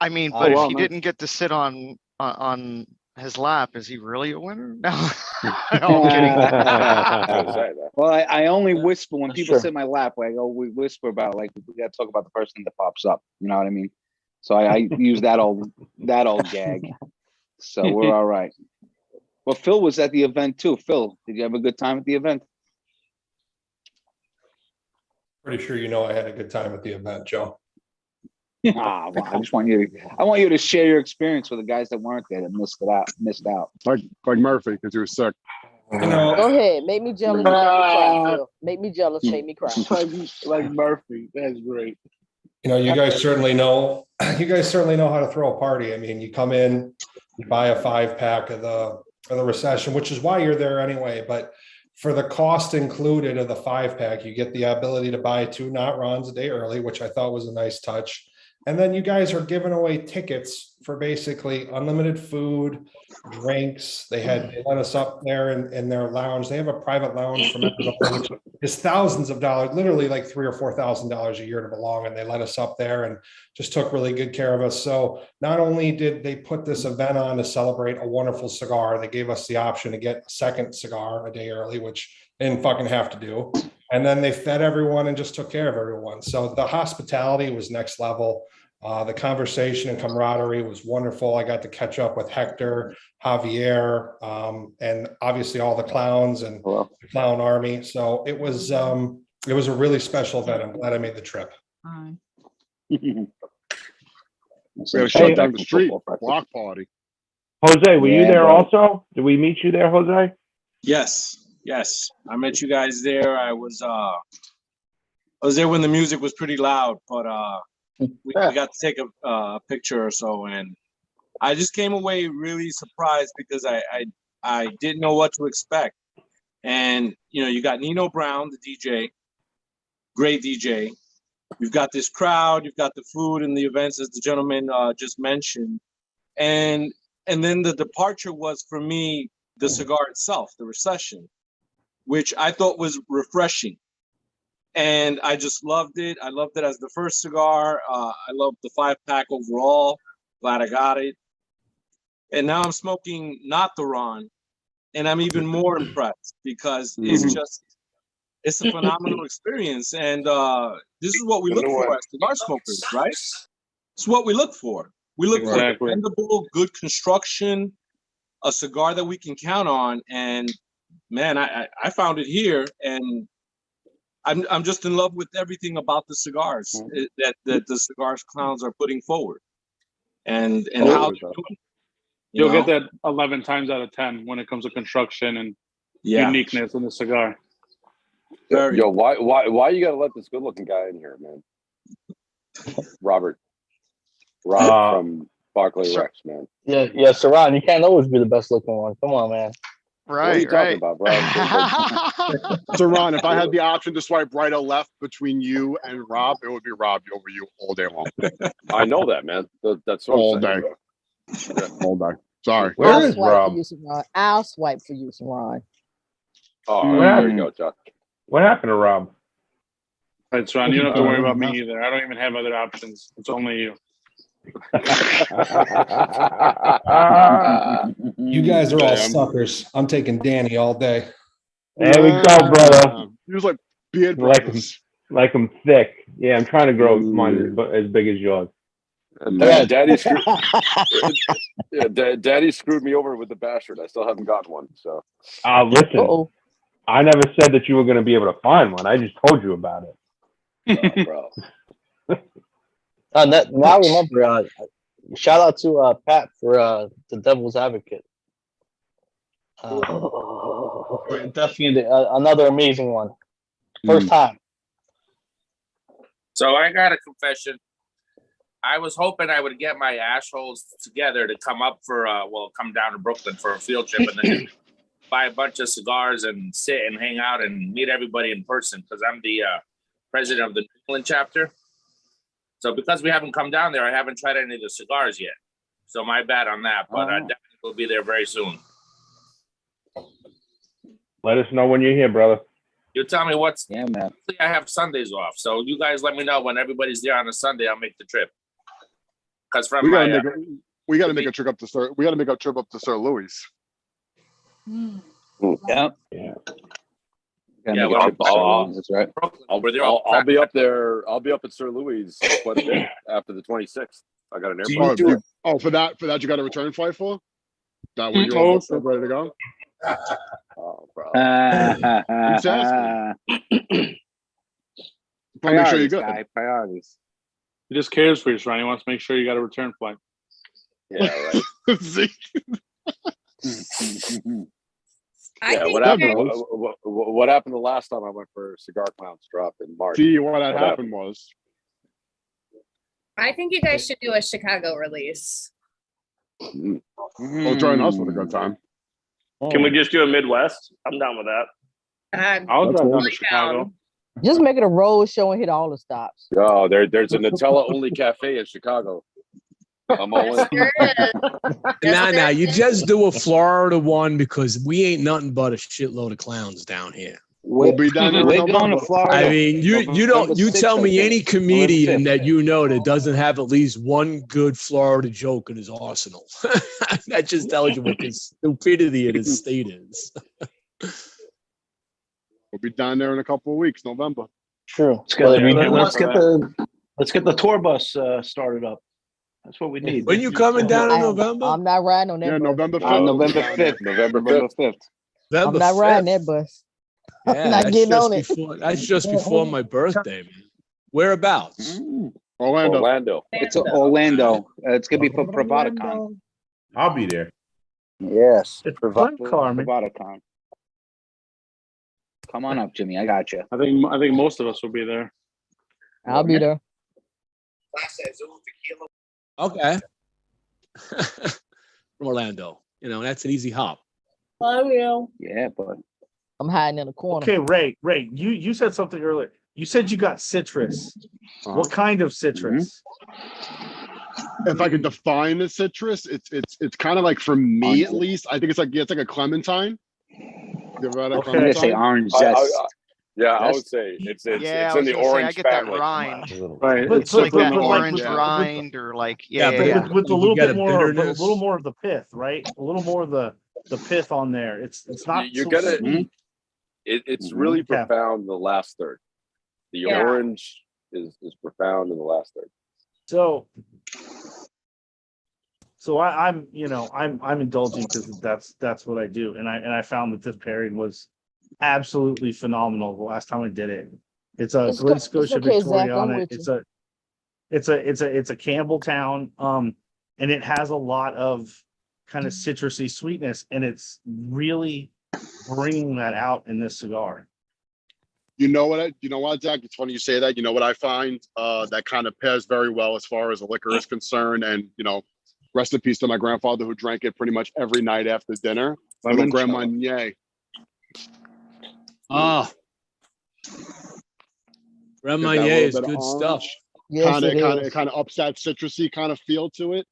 I mean, but if he didn't get to sit on his lap, is he really a winner? No, no, I'm kidding. Well, I only whisper when people sit in my lap. I go, we whisper about we got to talk about the first thing that pops up. You know what I mean? So I use that old gag. So we're all right. Well, Phil was at the event too. Phil, did you have a good time at the event? Pretty sure you know I had a good time at the event, Joe. Well, I just want you to share your experience with the guys that weren't there that missed out. Like Murphy, because he was sick. Go ahead, make me jealous. Make me cry, Phil. Make me jealous. Make me cry. like Murphy, that's great. You guys certainly know. You guys certainly know how to throw a party. I mean, you come in, you buy a 5-pack of the recession, which is why you're there anyway. But for the cost included of the 5-pack, you get the ability to buy 2 not Rons a day early, which I thought was a nice touch. And then you guys are giving away tickets for basically unlimited food, drinks. They let us up there in their lounge. They have a private lounge for members, which is thousands of dollars, literally like $3,000 or $4,000 a year to belong. And they let us up there and just took really good care of us. So not only did they put this event on to celebrate a wonderful cigar, they gave us the option to get a second cigar a day early, which they didn't fucking have to do. And then they fed everyone and just took care of everyone. So the hospitality was next level. The conversation and camaraderie was wonderful. I got to catch up with Hector, Javier, and obviously all the clowns and the clown army. So it was a really special event. I'm glad I made the trip. We have shut down the street block party. Jose, were you there also? Did we meet you there, Jose? Yes. I met you guys there. I was there when the music was pretty loud, but we got to take a picture or so, and I just came away really surprised because I didn't know what to expect. And you got Nino Brown, the DJ, great DJ. You've got this crowd, you've got the food and the events, as the gentleman just mentioned, and then the departure was for me the cigar itself, the recession, which I thought was refreshing. And I just loved it. I loved it as the first cigar. I loved the 5-pack overall. Glad I got it. And now I'm smoking not the Ron, and I'm even more impressed because it's a phenomenal experience. And this is what we look for as cigar smokers, right? It's what we look for. We look for dependable, good construction, a cigar that we can count on. And man, I found it here, and I'm just in love with everything about the cigars that the cigars clowns are putting forward, and how they're doing. You'll get that 11 times out of 10 when it comes to construction and uniqueness in the cigar. Yo, why you gotta let this good looking guy in here, man? Robert from Sparkly Sir- Rex, man. Yeah, Saran, you can't always be the best looking one. Come on, man. What are you Right, talking right. about, bro? So Ron, if I had the option to swipe right or left between you and Rob, it would be Rob over you all day long. I know that, man. That's what All I'm saying, day. bro. All day. Sorry. Where I'll is swipe Rob? for you, Saran. I'll swipe for you, Saran. Oh, What there happened? you go, John. What happened to Rob? All right, Ron, you don't have to worry about No. me either. I don't even have other options. It's only you. You guys are all Yeah, I'm- suckers. I'm taking Danny all day. There we go, brother. He was like beard Like him, brothers. like him thick. Yeah, I'm trying to grow mine as big as yours. Daddy screwed. Daddy screwed me over with the bastard. I still haven't gotten one. So. Listen, Uh-oh. I never said that you were going to be able to find one. I just told you about it. Oh, bro. Now I remember. Shout out to Pat for the Devil's Advocate. Definitely another amazing one. First time. So I got a confession. I was hoping I would get my assholes together to come up for come down to Brooklyn for a field trip and then buy a bunch of cigars and sit and hang out and meet everybody in person because I'm the president of the New England chapter. So because we haven't come down there, I haven't tried any of the cigars yet. So my bad on that, but I definitely will be there very soon. Let us know when you're here, brother. You tell me what's. Yeah, man. I have Sundays off, so you guys let me know when everybody's there on a Sunday. I'll make the trip. Because from We gotta my, we gotta make a trip up to Sir. We gotta make a trip up to Sir Louis. Yeah. Yeah, well, That's right. I'll be up there. I'll be up at Sir Louis quite a bit after the 26th. I got an airport. For that you got a return flight for? That when you're all ready to go? Oh, bro. Just asking. But make sure you're good. Priorities. He just cares for you, Ron. He wants to make sure you got a return flight. Yeah, right. See? Yeah, what happened? What happened the last time I went for Cigar Clowns drop in March? See, what happened was. I think you guys should do a Chicago release. Oh, join us with a good time. Can we just do a Midwest? I'm down with that. I'll drive down to Chicago. Just make it a road show and hit all the stops. Oh, there's a Nutella only cafe in Chicago. I'm all in. Nah, you just do a Florida one because we ain't nothing but a shitload of clowns down here. We'll be down there. We're going to Florida. I mean, you tell me any comedian November that you know that doesn't have at least one good Florida joke in his arsenal. That just tells you what the stupidity of the state is. We'll be down there in a couple of weeks, November. True. Let's get the tour bus started up. That's what we need. When you coming down in November? I'm not riding on that bus. November 5th. November 5th. November 5th. I'm not riding that bus. Yeah, I'm not getting on it. That's just before my birthday, man. Whereabouts? Orlando. It's Orlando. It's gonna be for PravadaCon. I'll be there. Yes. It's fun, Carmen. PravadaCon. Come on up, Jimmy. I got you. I think most of us will be there. I'll be there. Okay. From Orlando. That's an easy hop. Love you. Yeah, but I'm hiding in the corner. Okay, Ray, you said something earlier. You said you got citrus. What kind of citrus? If I could define the citrus, it's kind of like, for me at least, I think it's like a clementine. You ever had a I'm gonna say clementine? orange zest. I would say it's Yeah, in the orange I get family. that rind. Right. It's like that orange with- rind or like But with a little get bit a more, but a bitterness. little more of the pith, right? A little more of the pith on there. It's not. You so gotta. sweet. It's really Yeah. profound in the last third. The orange is profound in the last third. So I'm indulging because that's what I do, and I found that this pairing was absolutely phenomenal the last time I did it. It's a It's Glen it's Scotia okay, Zach, I'm Victoriana. with It's a Campbelltown, and it has a lot of kind of citrusy sweetness, and it's really bringing that out in this cigar. You know what, Zach? It's funny you say that. You know what I find that kind of pairs very well as far as the liquor is concerned, and Rest in peace to my grandfather who drank it pretty much every night after dinner. Little Grand Marnier. Ah, Grand Got that Marnier little is bit of good stuff. orange. Yes, it It is. kind of ups that citrusy kind of feel to it.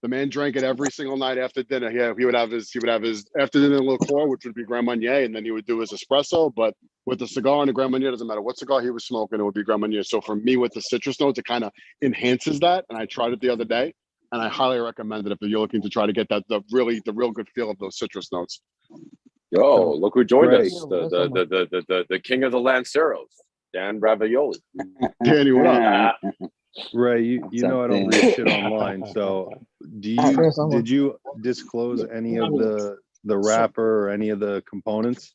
The man drank it every single night after dinner. Yeah, he would have his after dinner liqueur, which would be Grand Marnier, and then he would do his espresso. But with the cigar and the Grand Marnier, doesn't matter what cigar he was smoking, it would be Grand Marnier. So for me, with the citrus notes, it kind of enhances that. And I tried it the other day, and I highly recommend it if you're looking to try to get that the real good feel of those citrus notes. Yo, look who joined Right. us. The king of the Lanceros, Dan Ravioli. Danny, what up? Ray, you know I don't read shit online. So did you disclose any of the wrapper or any of the components?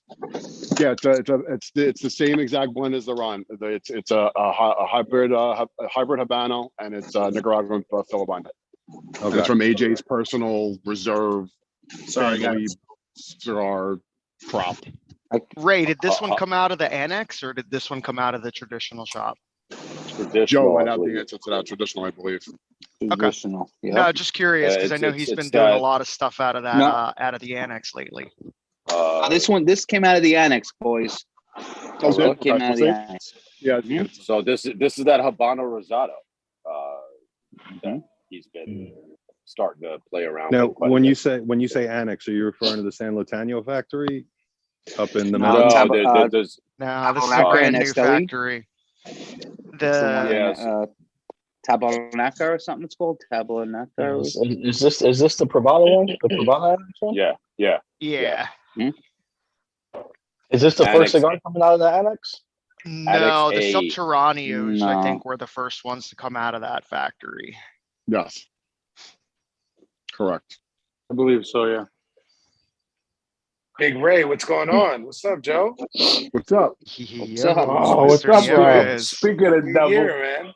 Yeah, it's the same exact blend as the Ron. It's a hybrid Habano, and it's Nicaraguan Filibina. Okay. And it's from AJ's personal reserve family cigar crop. Ray, did this one come out of the annex or did this one come out of the traditional shop? Joe might have the answer to that. Traditional, I believe. Traditional. No, just curious because I know he's been doing a lot of stuff out of that out of the annex lately. This came out of the annex, boys. This one came out of the annex. Yeah. So this is that Habano Rosado that he's been starting to play around Now, with. when you say annex, are you referring to the San Lotano factory up in the No, mountains? There's No, this is a brand new factory. Tabernaca or something it's called. Tabernaca. Is this the Pravada one? The Pravada one? Yeah. Is this the Annex first cigar coming out of the annex? No, the A. Subterraneos, I No. think, were the first ones to come out of that factory. Yes. Correct. I believe so. Yeah. Big Ray, what's going on? What's up, Joe? What's up? Oh, what's up, Rob? Speaking of New devil, year,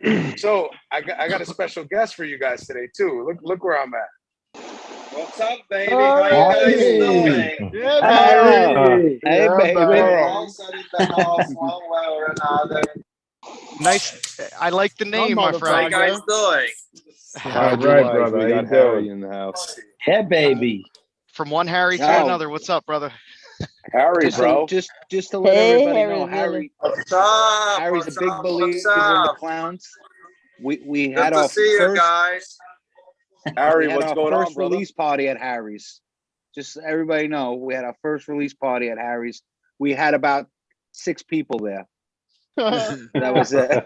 man. So I got a special guest for you guys today too. Look where I'm at. What's up, baby? How you guys doing? Hey, baby. Nice. I like the name, my How you friend. guys doing? How'd you right, like? brother. We How got you doing? Harry in the house. Yeah, baby. From one Harry to Yo. another. What's up, brother? Harry, bro. Just to let Hey, everybody know, Harry. What's up? Harry's a What's big up? believer What's in the up? clowns. We Good had to our see you first guys. Harry, we had what's our going on, first brother? release party at Harry's. Just so everybody know, we had our first release party at Harry's. We had about 6 people there. That was it.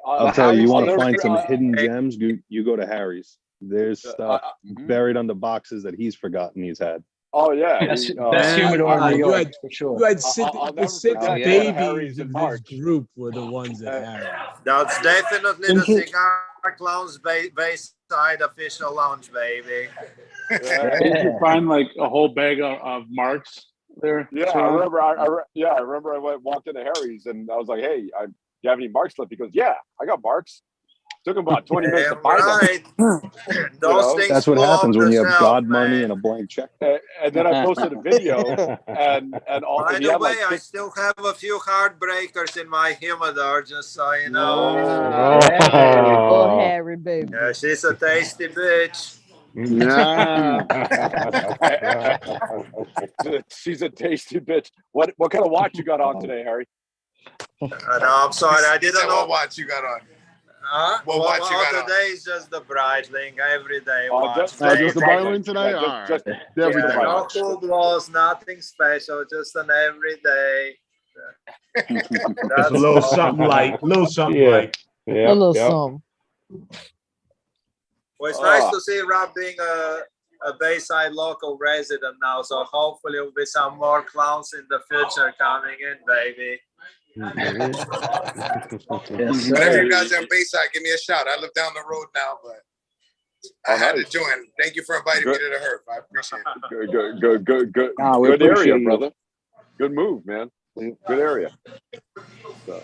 I'll tell you, you want to Harry's- find some uh, hidden gems, you go to Harry's. There's stuff buried under boxes that he's forgotten he's had. Oh yeah. Best Man, humidor in New you York, had for sure. you had six, I'll the never 6 forget yeah. babies of this group were the ones that had. That's definitely the Cigar Clowns Bayside official lounge, baby. Did you find like a whole bag of marks there? Yeah, I remember. I remember. I walked into Harry's and I was like, "Hey, do you have any marks left?" He goes, "Yeah, I got marks." Took him about 20 minutes to find them. Those things That's what fall off happens when the you have shelf, God money man. and a blank check. And then I posted a video, and all. By And he the had way, like I 50, still have a few heartbreakers in my humidor, just so you know. Oh, Harry, baby. Yeah, she's a tasty bitch. She's a tasty bitch. What kind of watch you got on today, Harry? No, I'm sorry, I didn't know what watch you got on. Huh? What watch you got on? Today is just the Breitling everyday Oh, watch. just the Breitling today? Yeah, All right. just There we Yeah, go. no cool blows, nothing special, just an everyday. Just a little something light, little something Yeah. light. A little something. Well, it's nice to see Rob being a Bayside local resident now, so hopefully there'll be some more clowns in the future coming in, baby. Whenever you guys are in Bayside, give me a shout. I live down the road now, but I had to join. Thank you for inviting me to the Herf. I appreciate it. Good. No, we Good area, appreciate you. brother. Good move, man. Good area. So.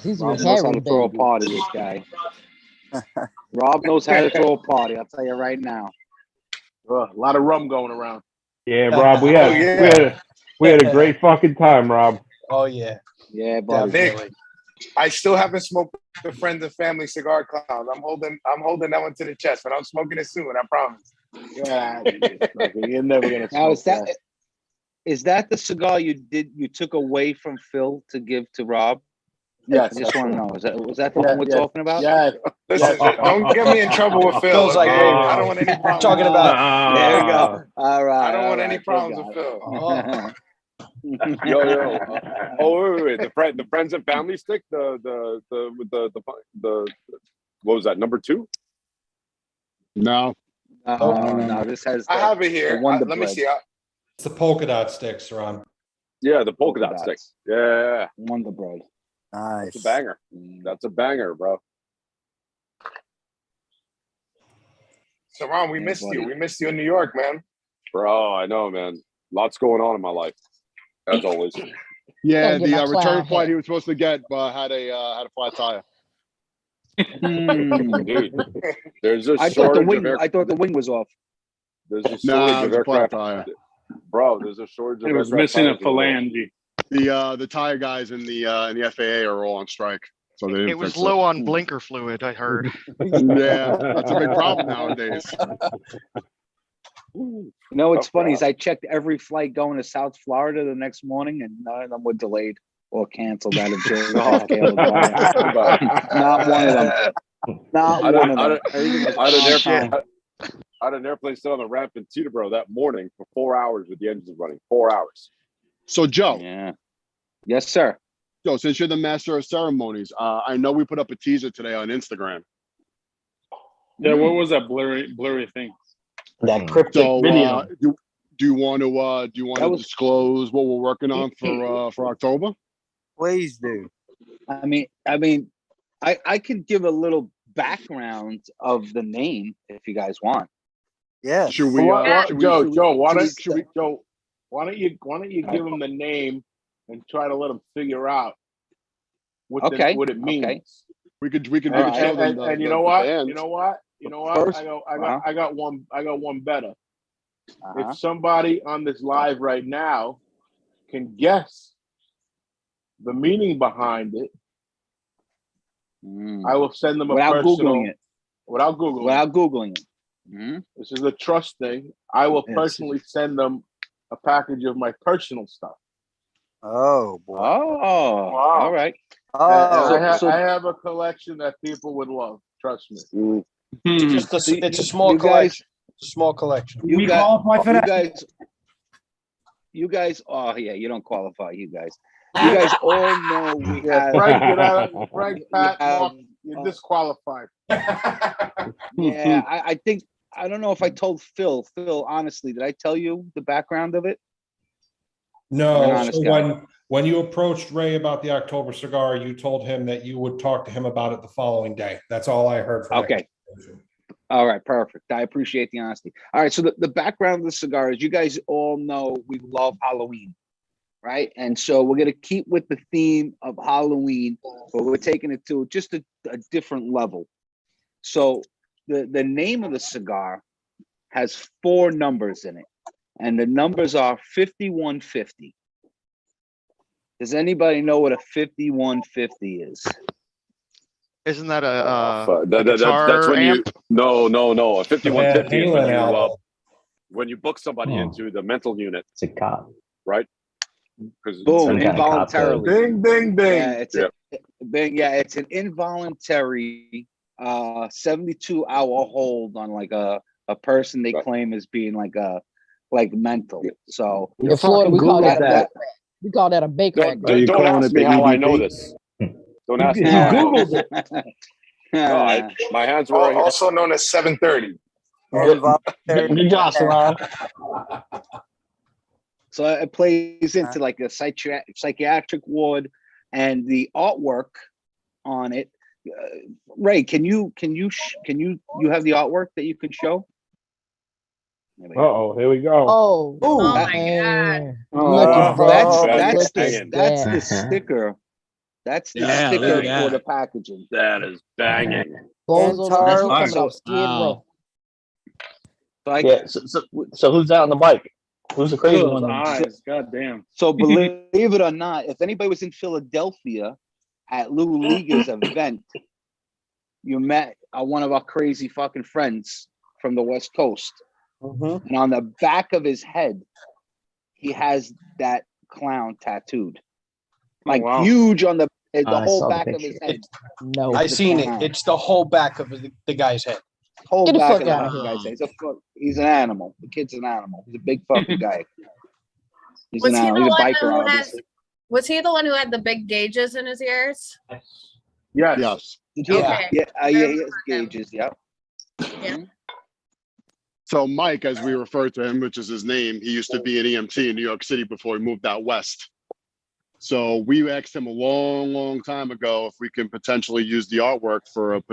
He's Rob with knows how Harry, to throw a baby. party, this guy. Rob knows how to throw a party, I'll tell you right now. A lot of rum going around. Yeah, Rob, we had a great fucking time, Rob. Oh yeah. Yeah, buddy. Vic, I still haven't smoked the friends and family cigar clowns. I'm holding that one to the chest, but I'm smoking it soon. I promise. Yeah, you're never gonna Now smoke is that the cigar you took away from Phil to give to Rob? Yes, I just want to know. Was that the Yeah, one we're yeah, talking about? yeah. Listen, don't get me in trouble with Phil. Phil's like, Okay? hey, I don't want any problems. talking about There you go. All right. I don't want all any right, problems Phil with got Phil. it. Yo. Wait. The friends and family stick. The what was that? Number 2? No. No. This has. I have it here. Wonder Let me Bread. see. It's the polka dot sticks, Ron. Yeah, the polka dot stick. Yeah. Wonder Bread. That's a banger. That's a banger, bro. So Ron, we missed you. We missed you in New York, man. Bro, I know, man. Lots going on in my life, as always. Yeah, Gotta get the my return clown flight hat. he was supposed to get had a flat tire. Dude, there's a I thought shortage of I thought the wing was off. There's a shortage Nah, it of was a flat aircraft. tire. Bro, there's a shortage of It was aircraft missing a tires in the world. phalange. The tire guys in the FAA are all on strike, so they didn't It was fix low on blinker fluid, I heard. Yeah, that's a big problem nowadays. You know what's funny is I checked every flight going to South Florida the next morning, and none of them were delayed or canceled out of JFK. Not one of them. Not one of them. Everything was on time. I had an airplane sit on the ramp in Teterboro that morning for 4 hours with the engines running. 4 hours. So Joe, Yeah. Yes, sir. Joe, since you're the master of ceremonies, I know we put up a teaser today on Instagram. Yeah, what was that blurry thing? That cryptic So video. do you want to disclose what we're working on for October? Please do. I mean, I can give a little background of the name if you guys want. Yeah. Should we? Joe, why don't you give him the name and try to let him figure out what it means? Okay. We could show And, them and the you know what? bands. You know what? First, I got one better. Uh-huh. If somebody on this live right now can guess the meaning behind it, I will send them without Googling it. Without Googling it. Mm-hmm. This is a trust thing. I will personally send them a package of my personal stuff. Oh boy. Oh, wow. All right. I have a collection that people would love. Trust me. It's a small collection. It's a small collection. You guys, qualify for that? You guys. Oh yeah, you don't qualify. You guys all know we have. Frank, Pat, Mark, you're disqualified. Yeah, I think I don't know if I told Phil. Phil, honestly, did I tell you the background of it? No. So when you approached Ray about the October cigar, you told him that you would talk to him about it the following day. That's all I heard from Okay. All right, perfect. I appreciate the honesty. All right, so the background of the cigar is you guys all know we love Halloween, right? And so we're gonna keep with the theme of Halloween, but we're taking it to just a different level. So the name of the cigar has 4 numbers in it, and the numbers are 5150. Does anybody know what a 5150 is? Isn't that a that's when amp? No. A 5150 is when Halen you when you book somebody into the mental unit. It's a cop. Right? Boom, involuntarily. Ding, ding, ding. Yeah, it's an involuntary 72-hour hold on like a person they claim as being like mental. So In Florida, we call that. We call that a Baker Act. Don't ask me how I know this. Don't ask me how I know this. No, my hands were right here. Also known as 730. Good job, Salon. So it plays into like a psychiatric ward, and the artwork on it. Ray, can you have the artwork that you can show? Here we go. Oh my God! That's the sticker. That's the sticker for the packaging. That is banging. So who's out on the bike? Who's the crazy one? Eyes, goddamn. So believe it or not, if anybody was in Philadelphia, at Lou Liga's event, you met one of our crazy fucking friends from the West Coast. And on the back of his head, he has that clown tattooed. Like huge on the whole back of his head. No. I seen it. It's the whole back of the guy's head. Whole Get the back fuck of the out of fucking here. guy's head. He's an animal. The kid's an animal. He's a big fucking guy. He's Was an he animal. the He's a one biker, who obviously. was he the one who had the big gauges in his ears? Yes. Yes. Okay. Yeah, he has gauges. Yep. Yeah. So Mike, as we refer to him, which is his name, he used to be an EMT in New York City before he moved out west. So we asked him a long time ago if we can potentially use the artwork for a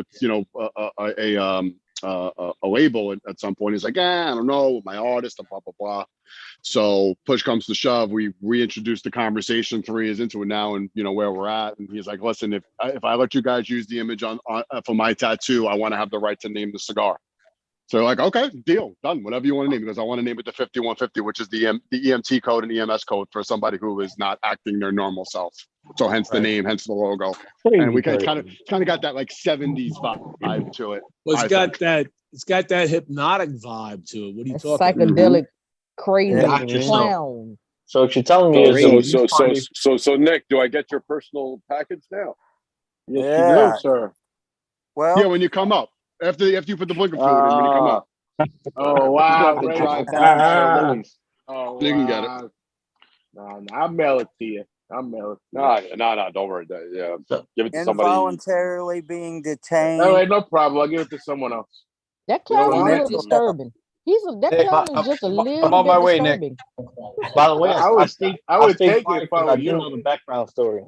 label at some point. He's like, I don't know, my artist, and blah blah blah. So push comes to shove, we reintroduced the conversation 3 years into it now, and where we're at. And he's like, listen, if I let you guys use the image on for my tattoo, I want to have the right to name the cigar. So like, okay, deal, done, whatever you want to name it, because I want to name it the 5150, which is the EMT code and EMS code for somebody who is not acting their normal self. So hence the name, hence the logo. And we kind of got that like 70s vibe to it. Well, it's got that hypnotic vibe to it. What are you talking Psychedelic, crazy Gotcha. clown. So what you're telling me is So Nick, do I get your personal package now? Yes, Yeah. you do, sir. Well, yeah, when you come up. After you put the blinker fluid in when you come up. Oh wow! You have to drive down to Louis. Oh, You can get it. No, I'll mail it to you. No, don't worry. Yeah, give it to somebody. involuntarily being detained. All right, no problem. I'll give it to someone else. That You don't clown is a want little it? disturbing. That clown is just a little I'm on bit my way, Nick. disturbing. By the way, I would take it if I I were do you. know the background story.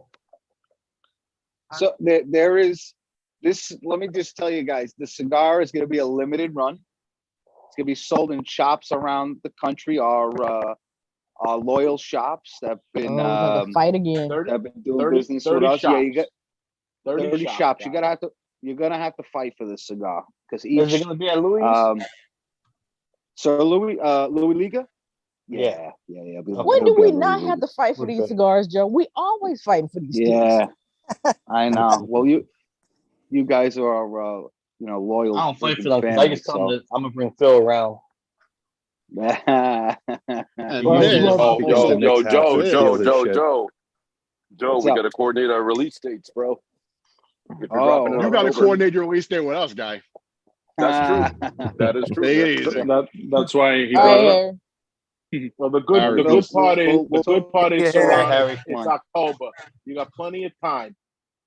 So there is this. Let me just tell you guys, the cigar is going to be a limited run. It's going to be sold in shops around the country. Our loyal shops that have been fight again. That have been doing business with us. Shops. Yeah, you got 30 shops. guys. You're gonna have to fight for this cigar because Is it each. going to be at Louis? So Louis Liga. Yeah. When do we not have to fight for these cigars, Joe? We always fighting for these Yeah, I know. Well, you guys are loyal. I don't fight for freaking them. I family, just tell them that I'm going to bring Phil around. Joe, we got to coordinate our release dates, bro. You got to coordinate your release day with us, guy. That's true. That is true. That's why he brought it up. Well, the good part is, Ron, it's October. You got plenty of time.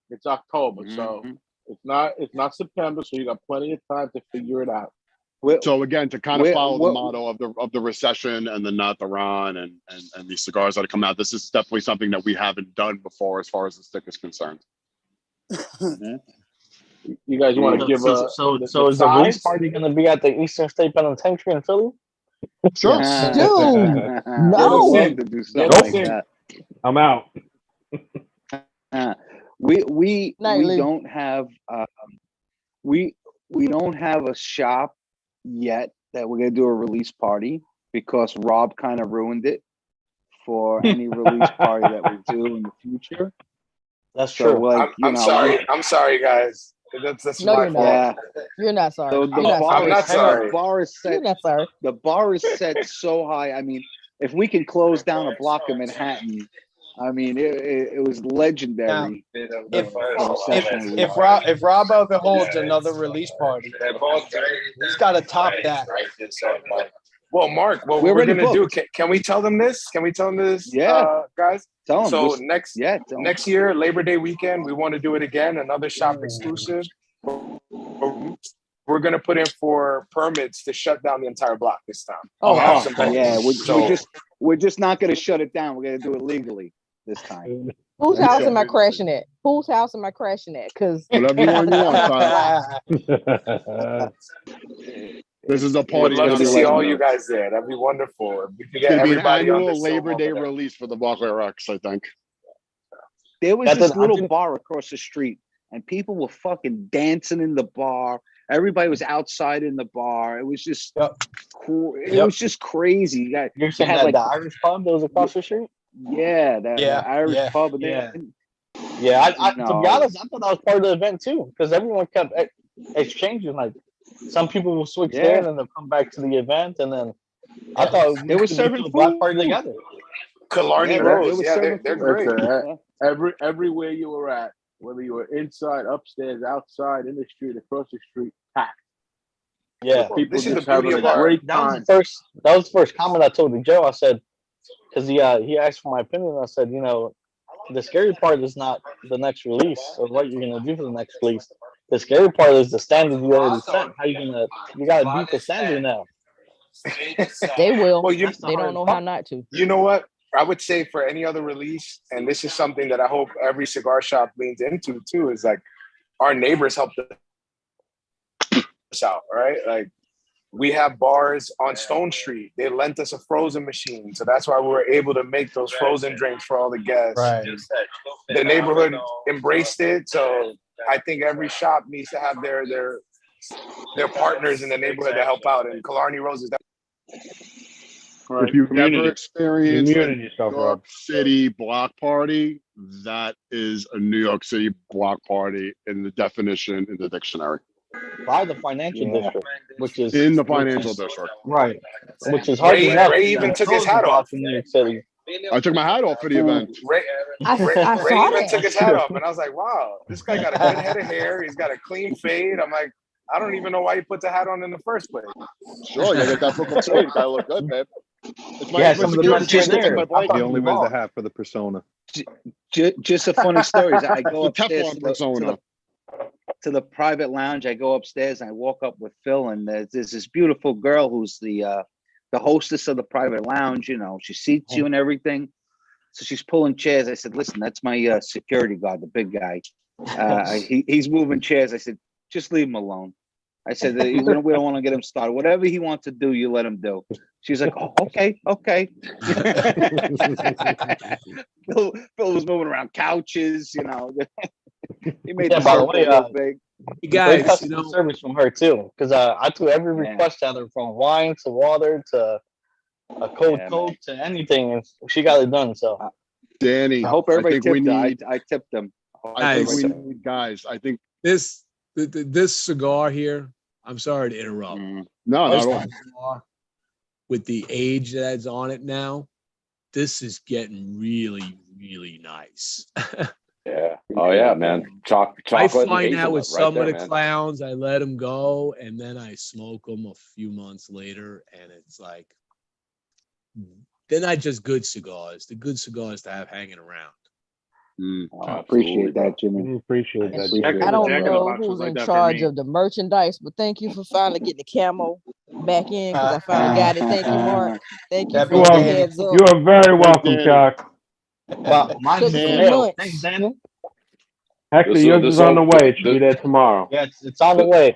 It's October, so it's not September, so you got plenty of time to figure it out. So again, to kind of follow the motto of the recession and then not the Ron and these cigars that are coming out, this is definitely something that we haven't done before as far as the stick is concerned. You guys want to give so is the release party going to be at the Eastern State Penitentiary in Philly? Sure. Dude, no. I'm out. We don't have we don't have a shop yet that we're gonna do a release party because Rob kind of ruined it for any release party that we do in the future. That's true. Like, I'm sorry, guys. That's No, my you're fault. not. You're not sorry. So You're not sorry. The bar is set. You're not sorry. The bar is set so high. I mean, if we can close down a block of Manhattan, I mean, it was legendary. If Rob ever holds another release party, he's got to top that. Well, Mark, what we're gonna do? Can we tell them this? Can we tell them this? Yeah, guys. Tell them. So next year, Labor Day weekend, we want to do it again. Another shop exclusive. We're gonna put in for permits to shut down the entire block this time. Yeah, we're just not gonna shut it down. We're gonna do it legally this time. Whose house am I crashing at? Whose house am I crashing at? Because whatever you want. This is a party. We'd love to see all you guys there. That'd be wonderful. We could get everybody on the Labor Day release for the Barclay Rex, I think. There was this little bar across the street, and people were fucking dancing in the bar. Everybody was outside in the bar. It was just cool. It was just crazy. You're saying that the Irish pub that was across the street? Yeah, the Irish pub. And To No. be honest, I thought that was part of the event too, because everyone kept exchanging. Like some people will switch there, and then they'll come back to the event, and then I thought They were serving the black party food. together. Killarney Yeah, Rose. they were Yeah, serving they're food. great. Listen, everywhere you were at, whether you were inside, upstairs, outside, in the street, across the street, packed. Yeah, People This is the just having beauty a of our. great that was time. the first comment I told Joe. I said, because he asked for my opinion. I said, the scary part is not the next release or what you're gonna do for the next release. The scary part is the standard you already set. How you gotta beat the standard now. They will. Well, They don't know how not to. you know what? I would say for any other release, and this is something that I hope every cigar shop leans into too, is like our neighbors helped us out, right? Like we have bars on Stone Street. They lent us a frozen machine. So that's why we were able to make those frozen drinks for all the guests. Right. The neighborhood embraced it. So I think every shop needs to have their partners in the neighborhood to help out. And Killarney Rose is that. If you've ever experienced a Community New stuff, York Rob. City block party, that is a New York City block party in the definition in the dictionary. By the financial district, which is In the financial district. right, which is hard enough. Ray even took his hat off. In New York City. I took my hat off for the event. Ray I saw even that. took his hat off, and I was like, "Wow, this guy got a good head of hair. He's got a clean fade." I'm like, I don't even know why you put the hat on in the first place. Sure, you get that from before. You gotta look good, babe. It's my, Yeah, it's some of the security best check, there. it's my I blanket. thought He only wears the hat for the persona. Just a funny story. Is I go The upstairs Teflon persona. to the private lounge. I go upstairs and I walk up with Phil, and there's this beautiful girl who's the hostess of the private lounge. She seats you and everything. So she's pulling chairs. I said, "Listen, that's my security guard, the big guy. He's moving chairs." I said, "Just leave him alone." I said, "We don't want to get him started. Whatever he wants to do, you let him do." She's like, "Oh, okay." Phil was moving around couches, He made the by the way, circle real big. You Great guys, customer service from her too, because I took every request out of her, from wine to water to a cold Coke to anything, and she got it done. So, Danny, I hope everybody think we tipped. need. I tipped them. I think Guys. we need guys. I think this cigar here, I'm sorry to interrupt. no, not This at all. cigar, with the age that's on it now, this is getting really, really nice. Yeah. Oh yeah, man. Chocolate. I and find out with hazelnut right some there, of the man. clowns, I let them go, and then I smoke them a few months later, and it's like they're not just good cigars. They're good cigars to have hanging around. I appreciate that, Jimmy. Appreciate that. I don't Jack in the know Box was who's like in that for charge me. of the merchandise, but thank you for finally getting the camo back in, because I finally got it. Thank you, Mark. Thank you Happy for You the are, Danny. heads up. you are very welcome, Danny. Chuck. well, mine Took is in the some mail. months. Thanks, Daniel. Actually, This- yours this is on the all- way. It should this- be there tomorrow. Yeah, it's on the way.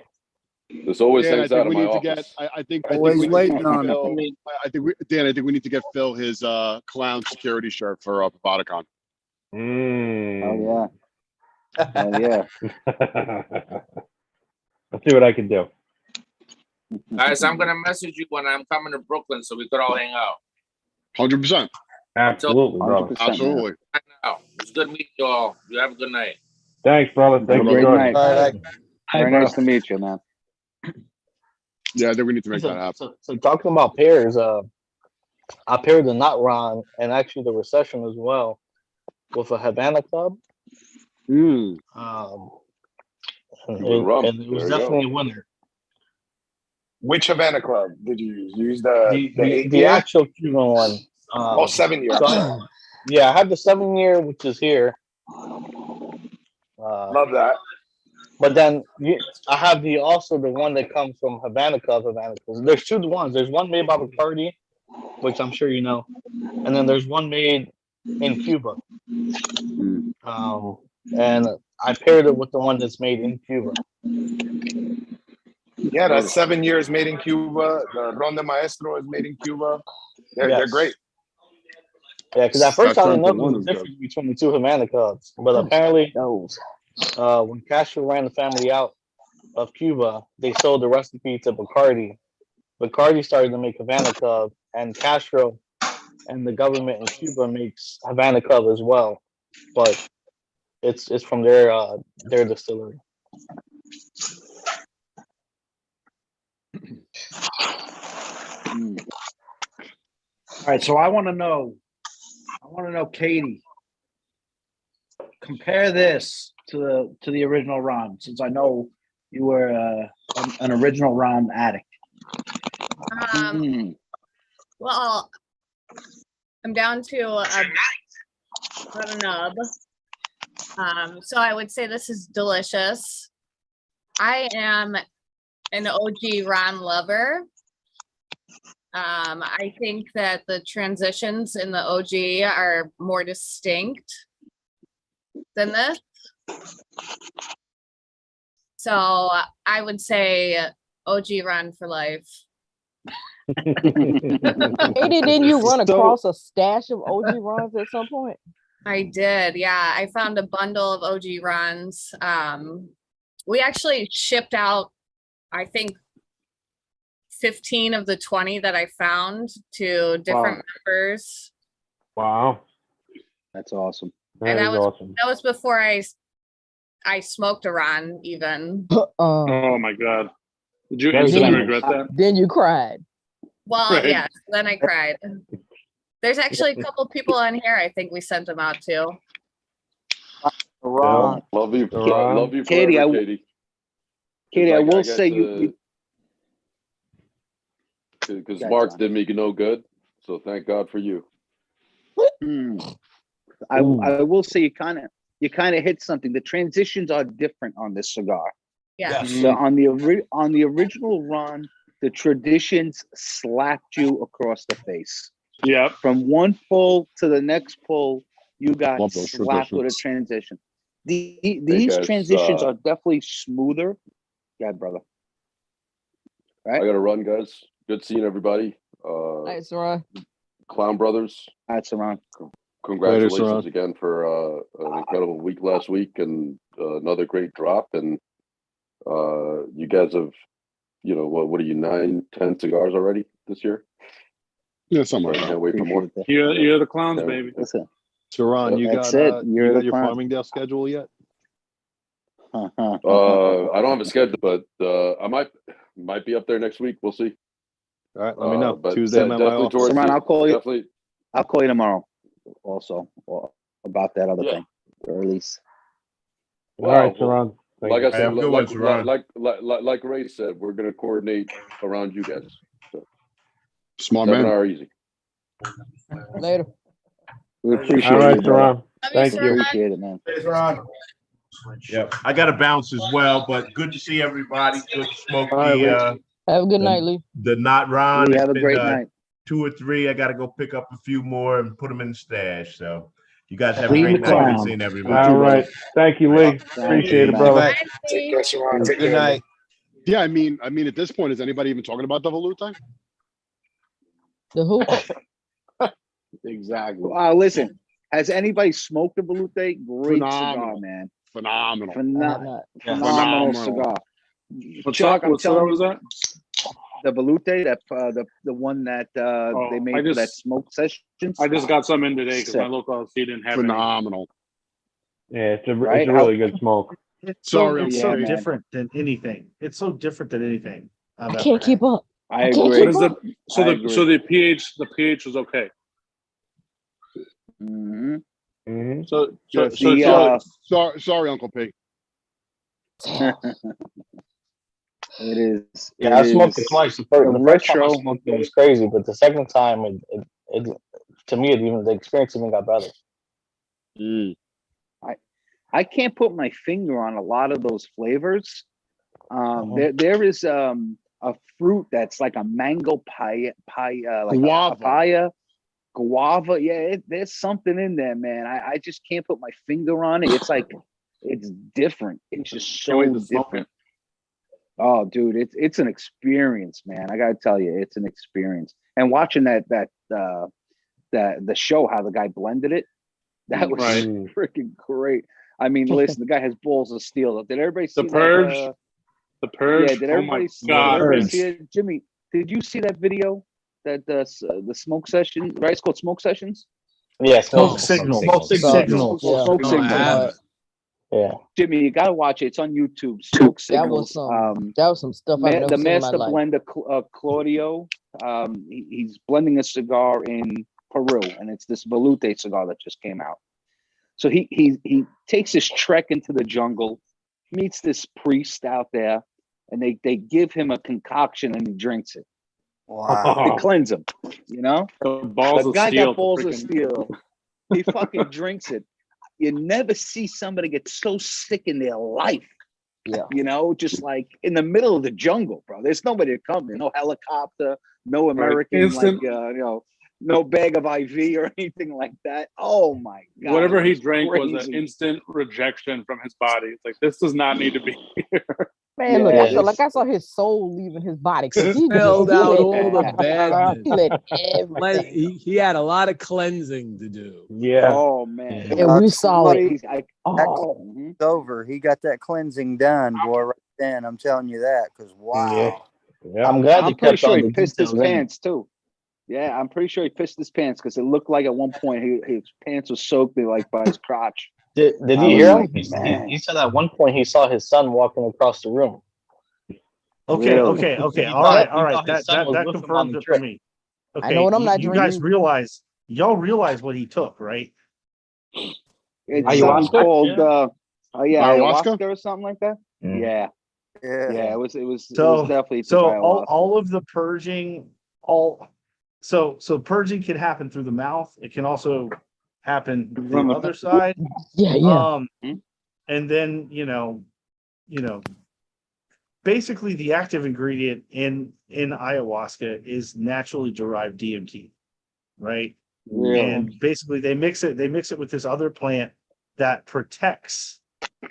This always Dan, I hangs think out in we my need to get. office. I think Always we need to waiting get on it. Phil. Dan, I think we need to get Phil his clown security shirt for Vodacon. Mm. Oh yeah. Let's see what I can do. Guys, I'm gonna message you when I'm coming to Brooklyn so we could all hang out. 100%. Absolutely, brother. 100%, man. Absolutely. Now, it's good meeting you all. You have a good night. Thanks, brother. Have Thanks a for great joining. night. All right, Very nice to meet you, man. Yeah, I think we need to make that happen. So talking about pairs, I paired the Not Ron and actually the Recession as well with a Havana Club. Mm. And Good rum. and it was There you go. definitely a winner. Which Havana Club did you use? Use the The 8-year? actual Cuban one. 7-year. So, yeah, I have the 7-year, which is here. Love that. But then I have the one that comes from Havana Club. There's two ones. There's one made by Bacardi, which I'm sure you know, and then there's one made in Cuba. And I paired it with the one that's made in Cuba. Yeah, that's 7 years made in Cuba. The Ronda Maestro is made in Cuba. They're great. Yeah, because at first That I didn't know Trump one the is difference between the two Havana Clubs, but apparently, when Castro ran the family out of Cuba, they sold the recipe to Bacardi. Bacardi started to make Havana Club, and Castro and the government in Cuba makes Havana Club as well. But It's from their distillery. All right, so I want to know, Katie, compare this to the original Ron, since I know you were an original Ron addict. Well, I'm down to about a nub. So I would say this is delicious. I am an OG Ron lover. I think that the transitions in the OG are more distinct than this. So I would say OG Ron for life. Katie, didn't you run across a stash of OG Rons at some point? I did, yeah. I found a bundle of OG Rons. We actually shipped out, I think, 15 of the 20 that I found to different members. Wow. That's awesome. And that was awesome. that was before I smoked a Ron even. Oh my God. Did you instantly regret that? Then you cried. Well, Right. yes, then I cried. There's actually a couple people on here I think we sent them out to. Ron. Love you, Ron. love you Katie, forever, I- Katie. Katie, I will got say you because Guys, Mark did me no good, so thank God for you. I will say you kind of hit something. The transitions are different on this cigar. Yeah. So on the original Ron, the traditions slapped you across the face. Yeah. From one pull to the next pull, you got Love those slapped with a traditions. transition. These guys, transitions are definitely smoother. Yeah, brother. I got to run, guys. Good seeing everybody. Thanks, Ron. Clown Brothers. That's Ron. Congratulations Later, Ron. again for an incredible week last week and another great drop. And you guys have, what are you, 9, 10 cigars already this year? Yeah, something like Can't that. wait for more. You're the clowns, Yeah. baby. Listen, So Ron, you That's got it. You're you the got your clown. Farmingdale schedule yet? I don't have a schedule, but I might be up there next week. We'll see. All right, let me know. But Tuesday, I'm at my definitely office. towards Ron, the- I'll call you. Definitely, I'll call you tomorrow. Also, about that other Yeah. thing, or at least. All right, Saran. Thank like you. I said, Have a good one, Saran. like Ray said, we're going to coordinate around you guys. So, Smart 7 man. hour easy. Later. We appreciate All right, it, brother. Saran. Thank you. Appreciate it, man. Thanks, Ron. Yep, I got to bounce as well, but good to see everybody. Good to smoke All right, the have a good night, Lee. not Ron. Lee, It's have a been, great night. 2 or 3. I got to go pick up a few more and put them in the stash. So you guys have Lee a great the night. Good Clown. seeing everybody. All right. Thank you, Lee. Appreciate it, brother. Take care, Sharon. Take Good care. night. Yeah, I mean, at this point, is anybody even talking about the Volute? The who? Exactly. Listen, has anybody smoked a Volute? Great cigar, Phenomenal. man. Phenomenal. Phenomenal Phenomenal. cigar. What's Chuck, up? I'm What cigar telling was you, that? the Volute, that the one that they made for that smoke sessions. I just got some in today because my Sick. local LC didn't have any. Phenomenal. Yeah, it's a Right? really good smoke. It's Sorry, it's Yeah, so man. different than anything. It's so different than anything. I've I ever can't keep had. up. I can't agree. What is the so I the agree. so the pH was okay. Mhm. Mm-hmm. So Sorry, Uncle P. It is. Yeah, I smoked it is twice. The the first time I retro. smoked it was crazy, but the second time, it to me, the experience even got better. I can't put my finger on a lot of those flavors. There is a fruit that's like a mango pie, like Guava. a papaya, guava. Yeah, there's something in there, man. I just can't put my finger on it. It's like it's different. It's just so wait to smoke different. Oh, dude, it's an experience, man. I gotta tell you, it's an experience. And watching the show, how the guy blended it, that was Right. freaking great. I mean, listen, the guy has balls of steel. Did everybody see The Purge. that? The Purge. Yeah, did Oh everybody, my did God. everybody see it? Jimmy, did you see that video? That the smoke session, right? It's called Smoke Sessions. Yeah, Smoke signal. Smoke Signal. Smoke Yeah. signal. Yeah. Jimmy, you gotta watch it. It's on YouTube. Smoke That was Signals. some stuff I've never The seen in my master life. blender Claudio. He's blending a cigar in Peru, and it's this Volute cigar that just came out. So he takes this trek into the jungle, meets this priest out there, and they give him a concoction and he drinks it. Wow. To cleanse him, you know? Balls The of guy steel got to balls of freaking- steel. He fucking drinks it. You never see somebody get so sick in their life. Yeah. You know, just like in the middle of the jungle, bro. There's nobody to come there. No helicopter, no American, Instant- no bag of IV or anything like that. Oh my God. Whatever it he was drank was crazy. an instant rejection from his body. It's like, this does not need to be here. Man, look, I felt like I saw his soul leaving his body because he Spelled just out let all the badness. he let Like, everything. he had a lot of cleansing to do. Yeah. Oh man. And we saw it. He's like, That oh. cleansing's over. He got that cleansing done, boy, right then. I'm telling you that, because wow. Yeah. I'm glad they I'm pretty kept sure all he the pissed his details in. pants too. Yeah, I'm pretty sure he pissed his pants because it looked like at one point his pants were soaked like by his crotch. Did I you was hear like, him? man. He said at one point he saw his son walking across the room. Okay, Really? okay. He All thought- right. he thought his son was That with him on confirms the it for trip. me. I know what I'm not you guys drinking. y'all realize what he took, right? It's something Ayahuasca? called Ayahuasca? ayahuasca or something like that. Mm. Yeah. Yeah. Yeah, it was So definitely so ayahuasca. all of the purging, so purging can happen through the mouth. It can also happen From the the- other side. Yeah. And then basically the active ingredient in ayahuasca is naturally derived DMT, right? Really? And basically they mix it with this other plant that protects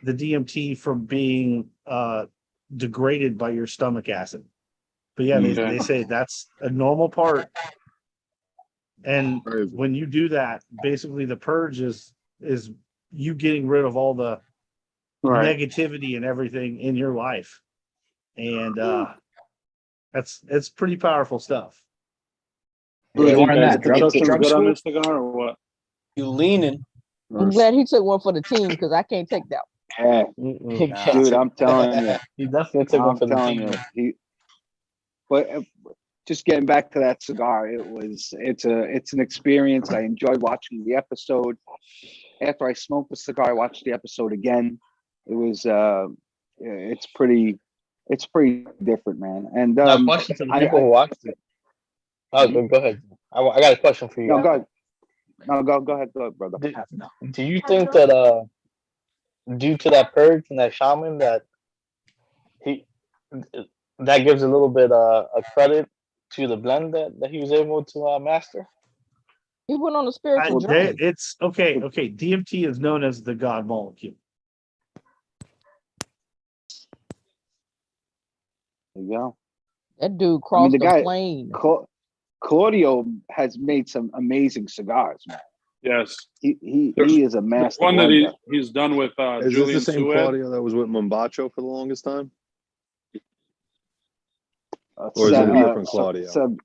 the DMT from being degraded by your stomach acid. But yeah, they say that's a normal part. And when you do that, basically the purge is you getting rid of all the negativity and everything in your life. And it's pretty powerful stuff. Do you learned guys that. Drug construction good on school? this cigar or what? You leaning. I'm glad he took one for the team because I can't take that Yeah. Dude, I'm telling you. He definitely took one I'm for the telling team. you. But just getting back to that cigar, it's an experience. I enjoyed watching the episode. After I smoked the cigar, I watched the episode again. It was it's pretty different, man. And Now, question to the people who watched it. Oh, go ahead. I got a question for you. No, go ahead. No, go ahead, brother. Do you think that due to that purge and that shaman that gives a little bit a credit to the blend that he was able to master? He went on a spiritual journey. It's okay. DMT is known as the God molecule. There you go. That dude crossed the plane. Claudio has made some amazing cigars, man. Yes. He is a master. One that blender. he's done with Is Julian this the same Sued. Claudio that was with Mombacho for the longest time? Or is it a different Claudio?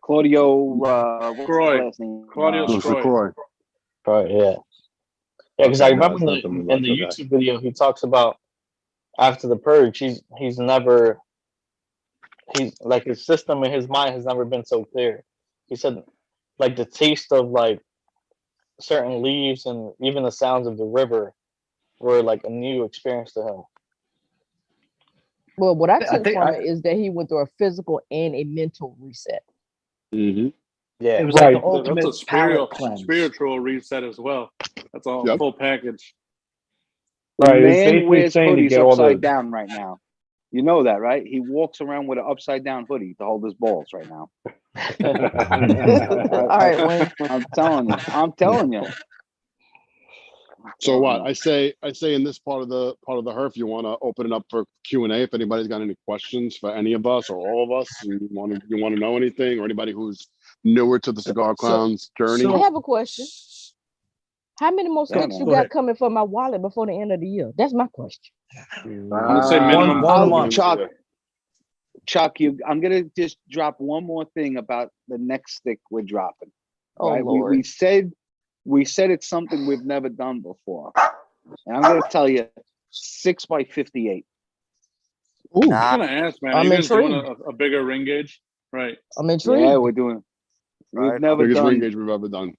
Claudio, what's his Croy. last name? Claudio Scroy. Right, yeah. Yeah, because I Okay, no, remember it's not the in the Mombacho guy. YouTube video he talks about after the purge, he's never like his system and his mind has never been so clear. He said like the taste of like certain leaves and even the sounds of the river were like a new experience to him. Well, what I took from it is that he went through a physical and a mental reset. Mm-hmm. Yeah, it was like the That's ultimate a palate cleanse. spiritual reset as well. That's a full package. Right. The It's man basically wears saying to hoodies get all upside the. down right now. You know that, right? He walks around with an upside down hoodie to hold his balls right now. All right, Wayne. I'm telling you. So what I say in this part of the Herf, you want to open it up for Q&A if anybody's got any questions for any of us or all of us, and you want to know anything, or anybody who's newer to the Cigar Clown's journey. I have a question. How many more Yeah, sticks man. you Go got ahead. coming for my wallet before the end of the year? That's my question. I'm gonna say minimum one month. Chuck, I'm gonna just drop one more thing about the next stick we're dropping. Oh, right? Lord. We said it's something we've never done before. And I'm gonna tell you, 6 by 58. Ooh, I'm gonna ask, man. Are I'm you guys doing intrigued. a bigger ring gauge? Right. I'm intrigued. Yeah, we're doing. We've never Biggest ring done. gauge we've ever done.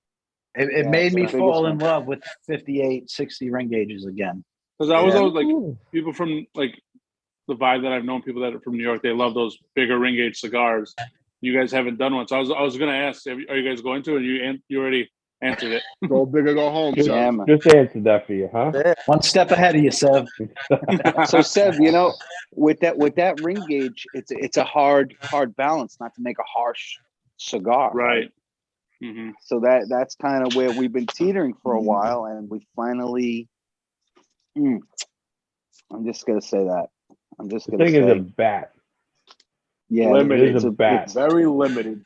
It Yeah, made it's me the biggest fall in one. love with 58, 60 ring gauges again. Because I was Yeah. always like, people from like the vibe that I've known, people that are from New York, they love those bigger ring gauge cigars. You guys haven't done one, so I was gonna ask, are you guys going to? And you already answered it. Go big or go home, Just, Seth. man. just answered that for you, huh? One step ahead of you, Sev. So Seb, you know, with that ring gauge, it's a hard balance not to make a harsh cigar, Right. Mm-hmm. So that's kind of where we've been teetering for a while, and we finally. I'm just gonna say that. I'm just The gonna thing say. is a bat. Yeah, Limited. It is a bat. it's Very limited.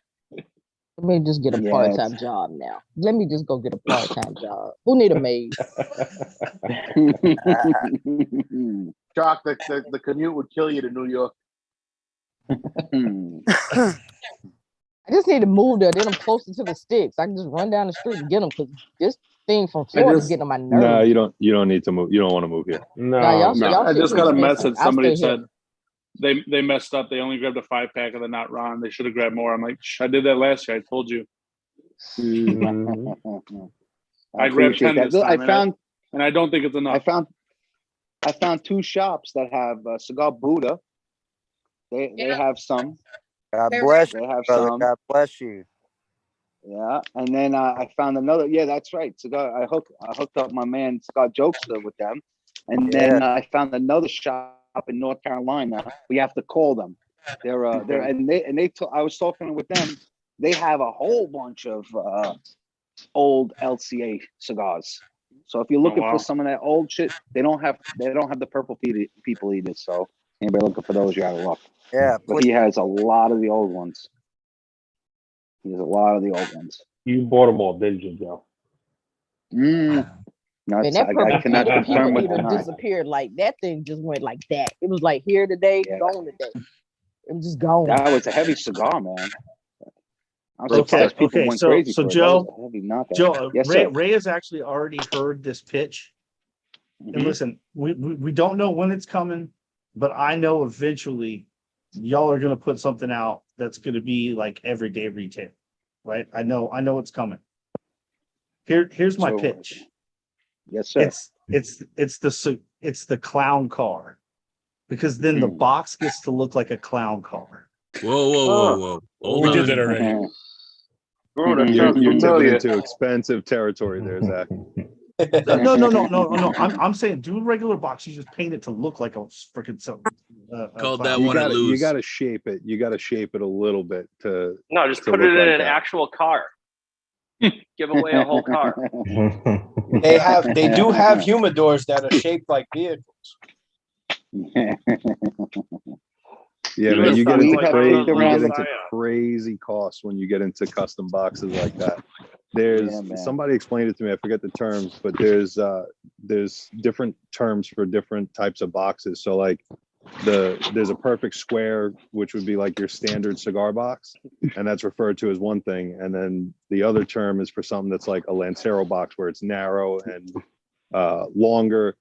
Let me just get a Yeah, part-time job now. Let me just go get a part-time job. Who need a maid? Shock, the commute would kill you to New York. I just need to move there. Then I'm closer to the sticks. I can just run down the street and get them because this thing from Florida is getting on my nerves. No, you don't need to move. You don't want to move here. Nah, y'all I shit just too got a expensive. message. I'll Somebody stay here. said they messed up. They only grabbed a 5-pack of the not Ron. They should have grabbed more. I'm like, I did that last year. I told you. I grabbed 10 appreciate this that. time. And I don't think it's enough. I found 2 shops that have Cigar Buddha. They have some. God bless They you, have brother. some. God bless you. Yeah, and then I found another. Yeah, that's right. Cigar. I hooked up my man Cigar Jokester with them, and then I found another shop in North Carolina. We have to call them. They're I was talking with them. They have a whole bunch of old LCA cigars. So if you're looking for some of that old shit, they don't have the purple people eaters. So anybody looking for those, you're out of luck. Yeah, but he has a lot of the old ones. He has a lot of the old ones. You bought them all, didn't you, Joe? Man, that I cannot purple confirm people or eater deny. disappeared. Like that thing just went like that. It was like here today, gone today. It was just gone. That was a heavy cigar, man. I'm Okay, surprised people went so crazy so for it. That Joe, was a heavy knockout. Joe, Yes, Ray, sir. Ray has actually already heard this pitch. And listen, we don't know when it's coming, but I know eventually y'all are gonna put something out that's gonna be like everyday retail, right? I know it's coming. Here's my pitch. Yes, sir. It's the clown car, because then the box gets to look like a clown car. Whoa. Hold We on. did that already. Oh, that You're sounds tipping familiar. into expensive territory there, Zach. No. I'm saying do a regular box. You just paint it to look like a freaking Called clown. that one and You lose. gotta shape it. You gotta shape it a little bit to No, just to put it look in like an that. actual car. Give away a whole car. They do have humidors that are shaped like vehicles. Yeah, You man, just you sound get into like one of those little crazy costs when you get into custom boxes like that. There's somebody explained it to me. I forget the terms, but there's different terms for different types of boxes. So like there's a perfect square, which would be like your standard cigar box, and that's referred to as one thing. And then the other term is for something that's like a Lancero box, where it's narrow and longer.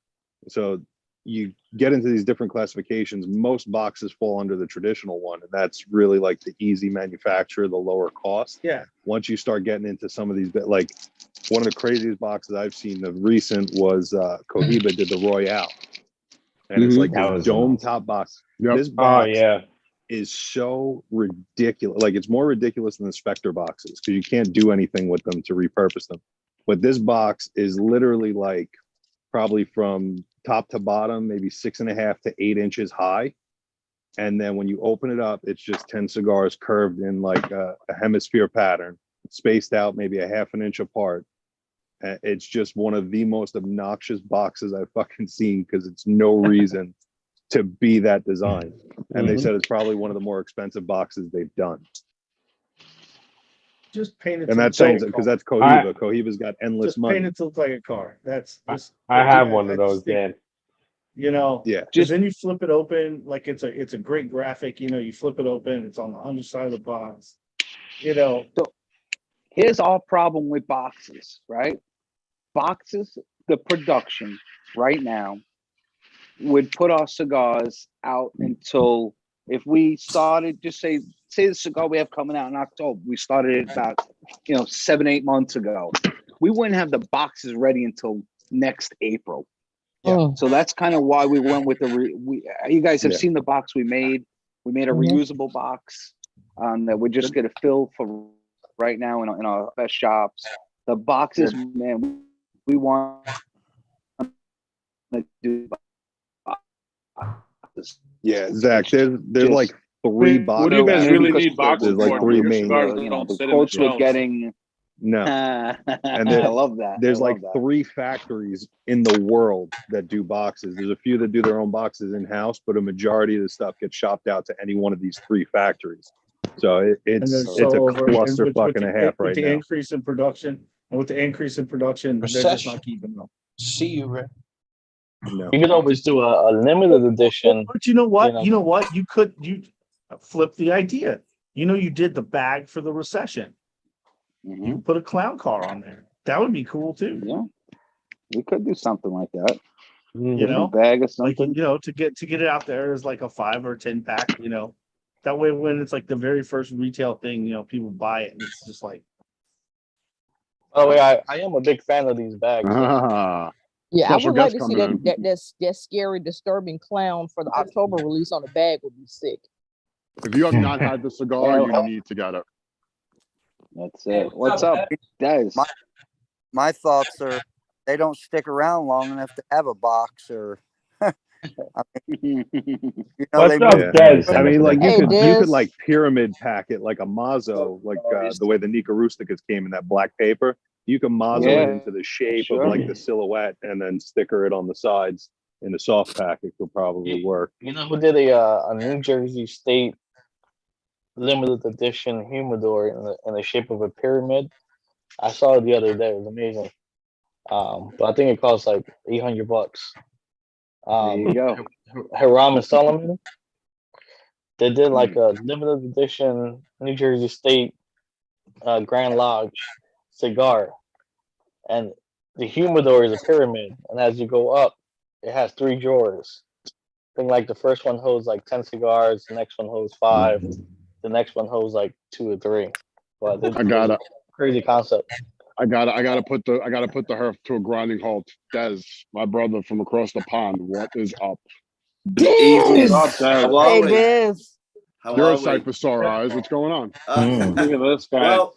So you get into these different classifications. Most boxes fall under the traditional one, and that's really like the easy manufacture, the lower cost. Yeah. Once you start getting into some of these, like one of the craziest boxes I've seen of recent was Cohiba did the Royale, and it's like That this was dome nice. top box. Yep. This box yeah. is so ridiculous. Like it's more ridiculous than the Spectre boxes because you can't do anything with them to repurpose them. But this box is literally like probably from top to bottom, maybe 6.5 to 8 inches high. And then when you open it up, it's just 10 cigars curved in like a hemisphere pattern, spaced out maybe a half an inch apart. It's just one of the most obnoxious boxes I've fucking seen because it's no reason to be that design. And they said it's probably one of the more expensive boxes they've done. Just paint it. And that's saying because that's Cohiba. Cohiba's got endless just money. paint it to look like a car. That's just. I have one of those, Dan. You know, Yeah. Just then you flip it open, like it's a great graphic. You know, you flip it open, it's on the underside of the box. You know, So here's our problem with boxes, right? Boxes the production right now would put our cigars out until, if we started, just say the cigar we have coming out in October, we started it about 7-8 months ago, we wouldn't have the boxes ready until next April. Yeah. So that's kind of why we went with you guys have Yeah. seen the box we made. We made a reusable box that we're just gonna fill for right now in our best shops. The boxes, man, we want to do. Yeah, Zach, there's Just- like 3 boxes. What do you guys Yeah, really because need boxes there's like for? 3 Your main. cigars the don't sit in the quotes we're shelves. getting. No. And there- I love that. There's I love like that. 3 factories in the world that do boxes. There's a few that do their own boxes in house, but a majority of the stuff gets shopped out to any one of these 3 factories. So And it's they're a so over. And clusterfuck and a half with right the now. increase in production, and with the increase in production, they're just Recession. not keeping up. See you, Rick. No. You could always do a limited edition. But you know what? know. You know what? You flip the idea. You did the bag for the recession. You could put a clown car on there. That would be cool too. Yeah, we could do something like that. You know, bag or like something. to get it out there as like a 5 or 10 pack. That way when it's like the very first retail thing, people buy it and it's just like. Oh yeah, I am a big fan of these bags. Yeah, I Special would like guest to see coming in. that scary, disturbing clown for the October release on the bag would be sick. If you have not had the cigar, you need to get it. That's it. What's up, Des? My thoughts are they don't stick around long enough to have a box or. What's up, Des? I mean, like you Hey, could Des. like pyramid pack it like a Mazo, like the way the Nika Rustikas came in that black paper. You can Mazo it into the shape of like the silhouette and then sticker it on the sides in a soft pack. It could probably work. You know who did a New Jersey State limited edition humidor in the shape of a pyramid? I saw it the other day. It was amazing. But I think it costs like $800. There you go. Hiram and Solomon. They did like a limited edition New Jersey State Grand Lodge cigar, and the humidor is a pyramid, and as you go up, it has 3 drawers. I think like the first one holds like 10 cigars, the next one holds 5, the next one holds like 2 or 3. But I got it. Crazy concept. I gotta put the Herf to a grinding halt. Des, my brother from across the pond, what is up? Evening. What's up, Des? How are we? Des. How You're are a sight we? for sore eyes. What's going on? Look at this guy. Well,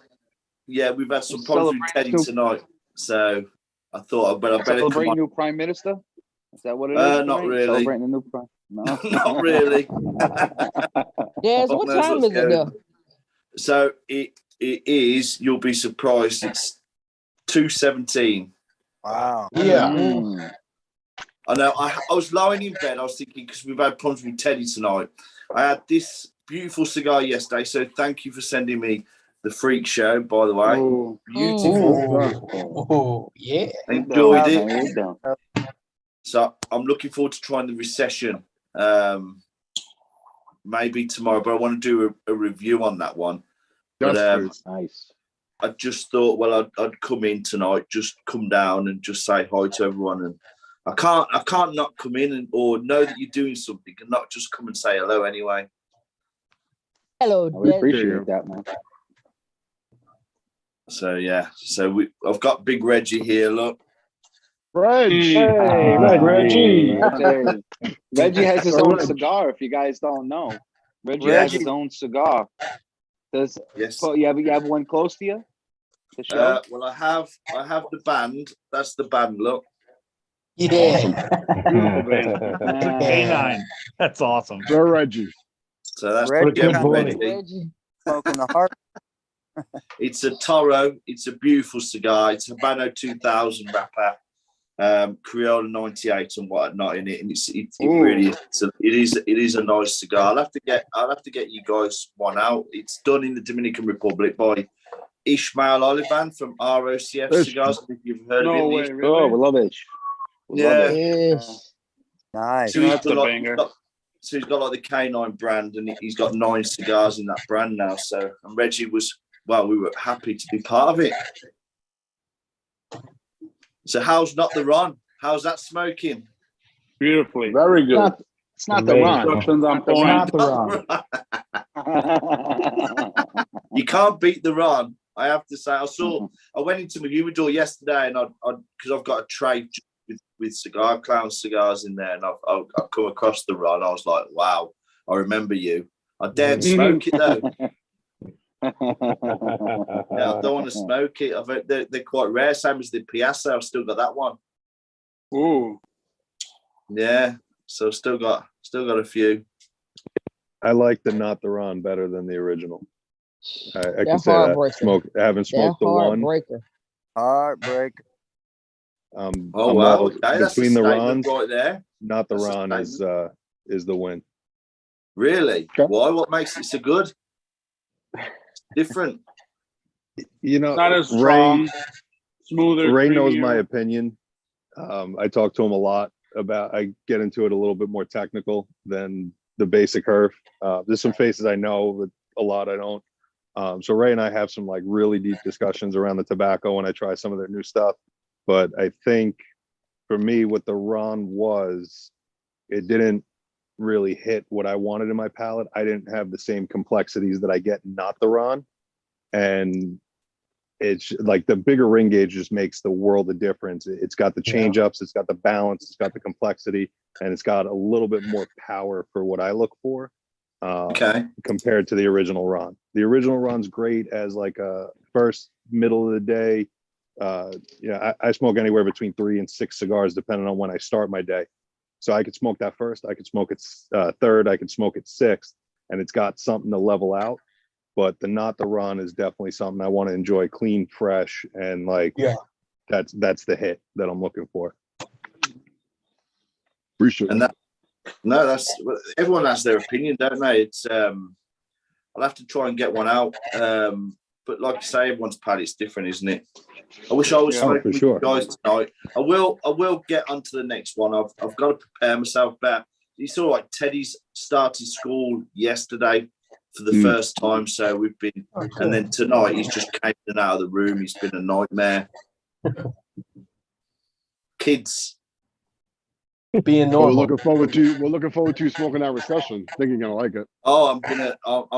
yeah, we've had some problems with Teddy tonight, so I thought I better come Celebrating on. new prime minister. Is that what it is? Not tonight? really. Celebrating the new prime. No, Not really. Des, Fuck what knows time what's is it going there? on. So it is. You'll be surprised. It's 2:17. Wow. Yeah. I know. I was lying in bed. I was thinking because we've had problems with Teddy tonight. I had this beautiful cigar yesterday. So thank you for sending me the Freak Show. By the way, beautiful. Oh, yeah. Enjoyed it. So I'm looking forward to trying the Recession. Maybe tomorrow, but I want to do a review on that one. But nice. I just thought, well, I'd come in tonight, just come down and just say hi to everyone. And I can't not come in or know that you're doing something and not just come and say hello anyway. Hello, We Des. appreciate that, man. So yeah, I've got Big Reggie here. Look, Reg. Hey, Reggie. Reggie has his own cigar. If you guys don't know, Reggie has his own cigar. Does you have one close to you? To show? well, I have the band. That's the band. Look. Yeah. Beautiful band. K9. That's awesome. Sir Reggie. So that's Reggie, Reggie. smoking the heart. It's a Toro. It's a beautiful cigar. It's a Habano 2000 wrapper, Criollo 98 and whatnot in it, and it really is. It is a nice cigar. I'll have to get you guys one out. It's done in the Dominican Republic by Ishmael Olivan from ROCF Cigars. If you've heard of him. Really? Oh, we love it. Nice. So he's got like the K9 brand, and he's got 9 cigars in that brand now. So, and Reggie was, well, we were happy to be part of it. So how's not the Ron? How's that smoking? Beautifully. Very good. It's not the Ron. Instructions on It's point. not the Ron. You can't beat the Ron. I have to say, I went into my humidor yesterday, and because I've got a tray with Clown cigars in there, and I've come across the Ron. I was like, wow, I remember you. I daren't smoke it though. Yeah, I don't want to smoke it. They're quite rare. Same as the Piazza. I've still got that one. Ooh. Yeah, so still got a few. I like the not the Ron better than the original. I can That say that. heartbreaker. I haven't smoked the one. Heartbreaker. Heartbreaker. Oh I'm wow, all- okay, that's a between the statement Rons, right there. not the That's a Ron is the win. Really? Why? What makes it so good? Different. You know, Not as strong, smoother. Ray knows creamier. my opinion. I talk to him a lot about. I get into it a little bit more technical than the basic Herf. There's some faces I know, but a lot I don't. So Ray and I have some like really deep discussions around the tobacco when I try some of their new stuff. But I think for me, what the Ron was, it didn't really hit what I wanted in my palate. I didn't have the same complexities that I get in not the Ron. And it's like the bigger ring gauge just makes the world of difference. It's got the change ups, it's got the balance, it's got the complexity, and it's got a little bit more power for what I look for. Compared to the original Ron. The original Ron's great as like a first, middle of the day. I smoke anywhere between 3 and 6 cigars depending on when I start my day. So I could smoke that first, I could smoke it third, I could smoke it sixth, and it's got something to level out. But the not the Ron is definitely something I want to enjoy clean, fresh, and like that's the hit that I'm looking for. Appreciate and that. No, that's everyone has their opinion, don't they? It's I'll have to try and get one out. But like you say, everyone's palate's different, isn't it? I wish I was smoking with you guys tonight. I will get onto the next one. I've got to prepare myself better. You saw like Teddy's started school yesterday for the first time, so we've been, and then tonight he's just came in and out of the room. He's been a nightmare. Kids. Being We're normal. looking forward to smoking that recession. Think you're gonna like it. Oh, I'm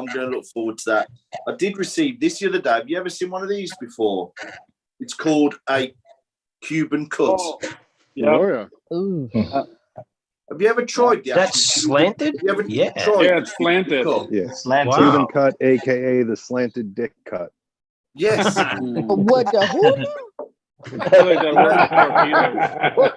gonna look forward to that. I did receive this the other day. Have you ever seen one of these before? It's called a Cuban cut. Yeah. Ooh. Have you ever tried the That's slanted? Have you ever Yeah. tried Yeah, it's slanted. Yes. Slanted. Cuban cut, aka the slanted dick cut. Yes. What the who? I feel like that works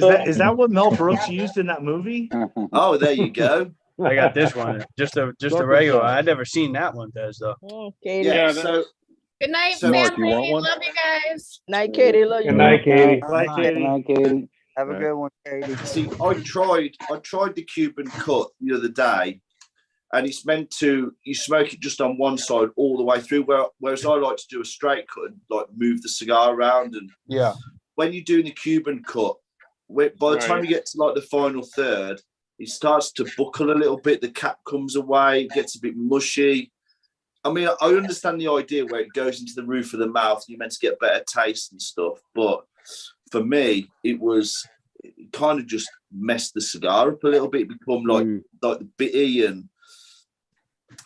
for Is that what Mel Brooks used in that movie? Oh, there you go. I got this one. Just a regular. I'd never seen that one, Des, though. Katie. Yeah. So Good night, So, Mark, family. you want one? Love you guys. Night, Katie. Love you. Good night, Katie. Like Katie. Katie. Have a good one, Katie. see, I tried the Cuban cut the other day, and it's meant to you smoke it just on one side all the way through. Whereas I like to do a straight cut and like move the cigar around. And when you're doing the Cuban cut, by the time you get to like the final third, it starts to buckle a little bit. The cap comes away, it gets a bit mushy. I mean, I understand the idea where it goes into the roof of the mouth. You're meant to get better taste and stuff, but for me, it kind of just messed the cigar up a little bit. It become like the bitty, and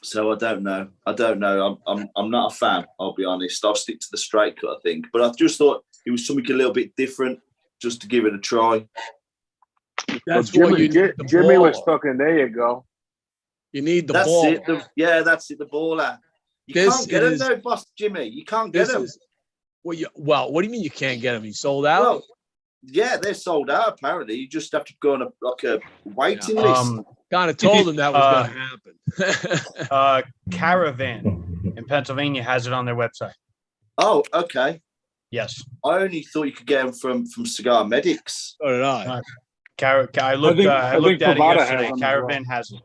so I don't know. I'm not a fan. I'll be honest. I'll stick to the straight cut, I think. But I just thought it was something a little bit different, just to give it a try. That's Jimmy, what you need. The Jimmy was ball. fucking. There you go. You need the That's ball. it. That's it. The baller. You can't get them though, boss Jimmy. You can't get them. Well, what do you mean you can't get them? You sold out? Well, yeah, they're sold out. Apparently, you just have to go on a waiting list. Kind of told them that was going to happen. Caravan in Pennsylvania has it on their website. Oh, okay. Yes. I only thought you could get them from Cigar Medics. So did I. I looked at it Pravada yesterday. has them as Caravan has it.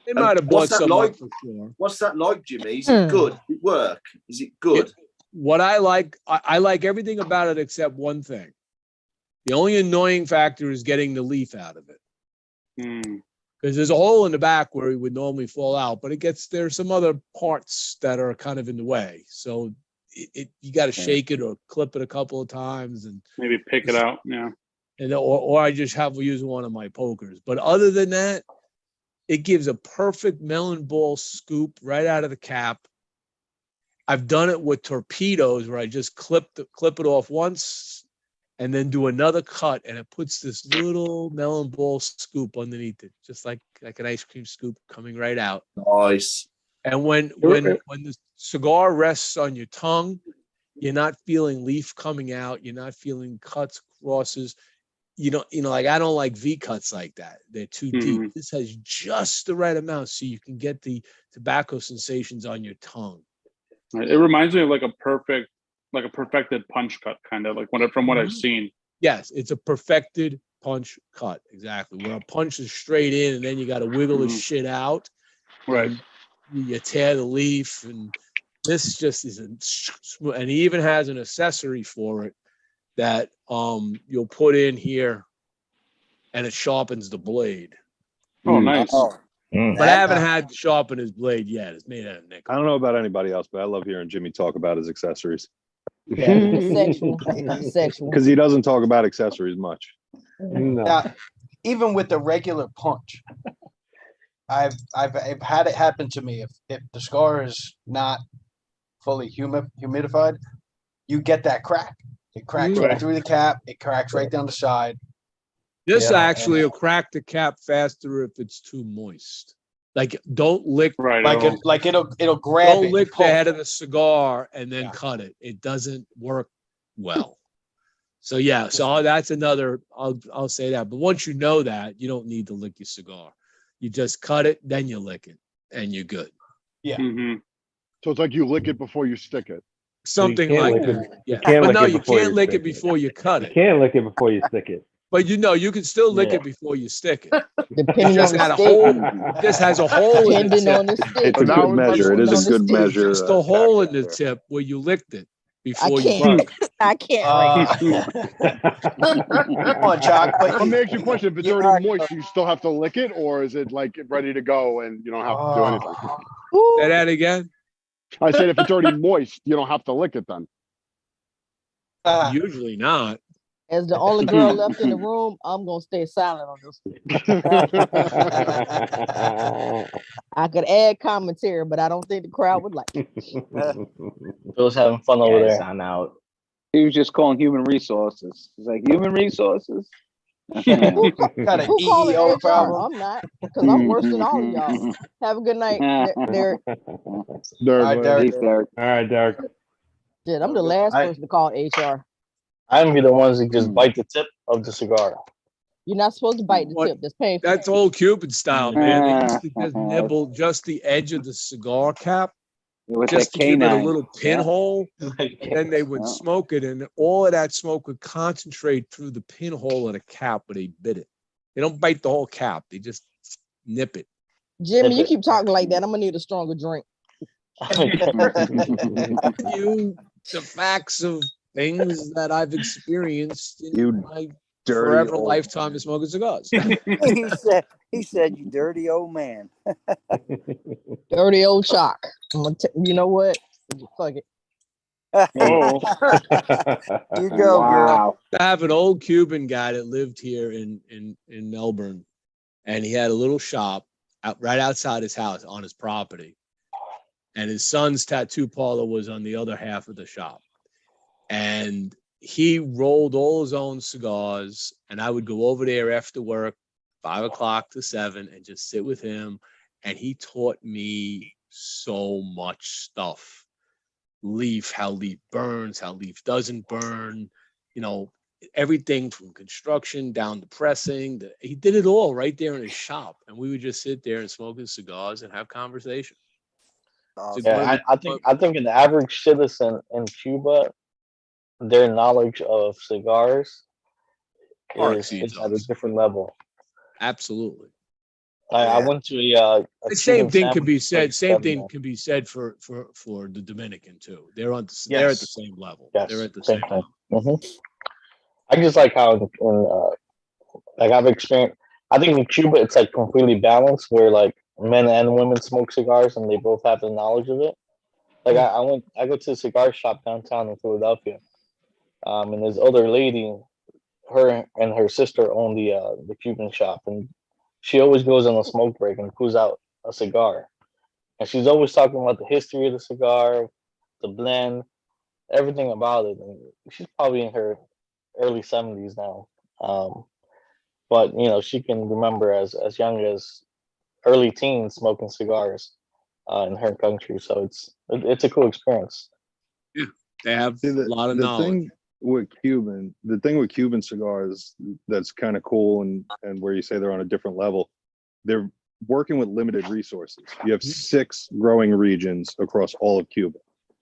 They might have bought What's that some like? up for sure. What's that like, Jimmy? Is it good? Does it work? Is it good? What I like everything about it except one thing. The only annoying factor is getting the leaf out of it. because there's a hole in the back where he would normally fall out, but there's some other parts that are kind of in the way. So you got to shake it or clip it a couple of times and maybe pick it out. Yeah. And or I just have use one of my pokers. But other than that, it gives a perfect melon ball scoop right out of the cap. I've done it with torpedoes where I just clip it off once and then do another cut, and it puts this little melon ball scoop underneath it, just like an ice cream scoop coming right out. Nice. And when the cigar rests on your tongue, you're not feeling leaf coming out. You're not feeling cuts, crosses. Like I don't like V cuts like that. They're too deep. This has just the right amount so you can get the tobacco sensations on your tongue. It reminds me of like a perfected punch cut, kind of like from what I've seen. Yes, it's a perfected punch cut. Exactly. Where a punch is straight in and then you got to wiggle the shit out. Right. You tear the leaf, and this just isn't smooth. And he even has an accessory for it that you'll put in here, and it sharpens the blade. Oh, nice. But I haven't had to sharpen his blade yet. It's made out of nickel. I don't know about anybody else, but I love hearing Jimmy talk about his accessories. Yeah, sexual. Sexual. Because he doesn't talk about accessories much. Now, even with the regular punch, I've had it happen to me. If the cigar is not fully humidified, you get that crack. It cracks right through the cap. It cracks right down the side. This actually will crack the cap faster if it's too moist. Like don't lick it'll grab don't it. lick the head of the cigar and then cut it. It doesn't work well. So that's another. I'll say that. But once you know that, you don't need to lick your cigar. You just cut it, then you lick it, and you're good. Yeah. So it's like you lick it before you stick it. Something like that. Yeah. But no, you can't lick it before you cut it. You can't lick it before you stick it. But you can still lick it before you stick it. Depending just on had a the hole. stick. This has a hole in the Depending tip. on the stick. It's a good measure. It is a good measure. Just a hole in the tip where you licked it before you can't. broke. I can't right now. Come on, Chuck. Let me ask you a question. If it's already moist, do you still have to lick it, or is it like ready to go and you don't have to do anything? Say that again. I said if it's already moist, you don't have to lick it then. Usually not. As the only girl left in the room, I'm gonna stay silent on this one. I could add commentary, but I don't think the crowd would like it. Phil's having fun over there. Sign out. He was just calling human resources. He's like, human resources? Got an Who calling EEO HR? problem. I'm not, because I'm worse than all of y'all. Have a good night, Derek. All right, Derek. All right, Derek. Shit, I'm the last person to call HR. I'm be the ones that just bite the tip of the cigar. You're not supposed to bite the tip. That's painful. That's old Cuban style, man. They used to just nibble just the edge of the cigar cap, With just that to give it a canine. little pinhole. Then they would smoke it, and all of that smoke would concentrate through the pinhole of the cap where they bit it. They don't bite the whole cap; they just nip it. Jimmy, you keep talking like that. I'm gonna need a stronger drink. The facts of things that I've experienced in You my dirty forever old lifetime of smoking cigars. he said, you dirty old man. Dirty old chalk. You know what? Fuck it. Oh. You go, girl. I have an old Cuban guy that lived here in Melbourne, and he had a little shop right outside his house on his property. And his son's tattoo parlor was on the other half of the shop. And he rolled all his own cigars, and I would go over there after work, 5 o'clock to 7, and just sit with him. And he taught me so much stuff. Leaf, how leaf burns, how leaf doesn't burn, everything from construction down to pressing. He did it all right there in his shop. And we would just sit there and smoke his cigars and have conversation. Yeah, I think an average citizen in Cuba, their knowledge of cigars is at a different level. Absolutely. I went to a the same Cuban thing can be sandwich said. place Same the thing other can be said for the Dominican too. They're at the same level. Yes, They're at the same thing. level. I just like how I've I think in Cuba it's like completely balanced, where like men and women smoke cigars, and they both have the knowledge of it. Like I go to a cigar shop downtown in Philadelphia, and this older lady, her and her sister own the Cuban shop, and she always goes on a smoke break and pulls out a cigar, and she's always talking about the history of the cigar, the blend, everything about it. And she's probably in her early 70s now, but you know she can remember as young as early teens smoking cigars in her country. So it's a cool experience. Yeah, they have See, a lot of knowledge. The thing with Cuban cigars that's kind of cool, and where you say they're on a different level, they're working with limited resources. You have 6 growing regions across all of Cuba,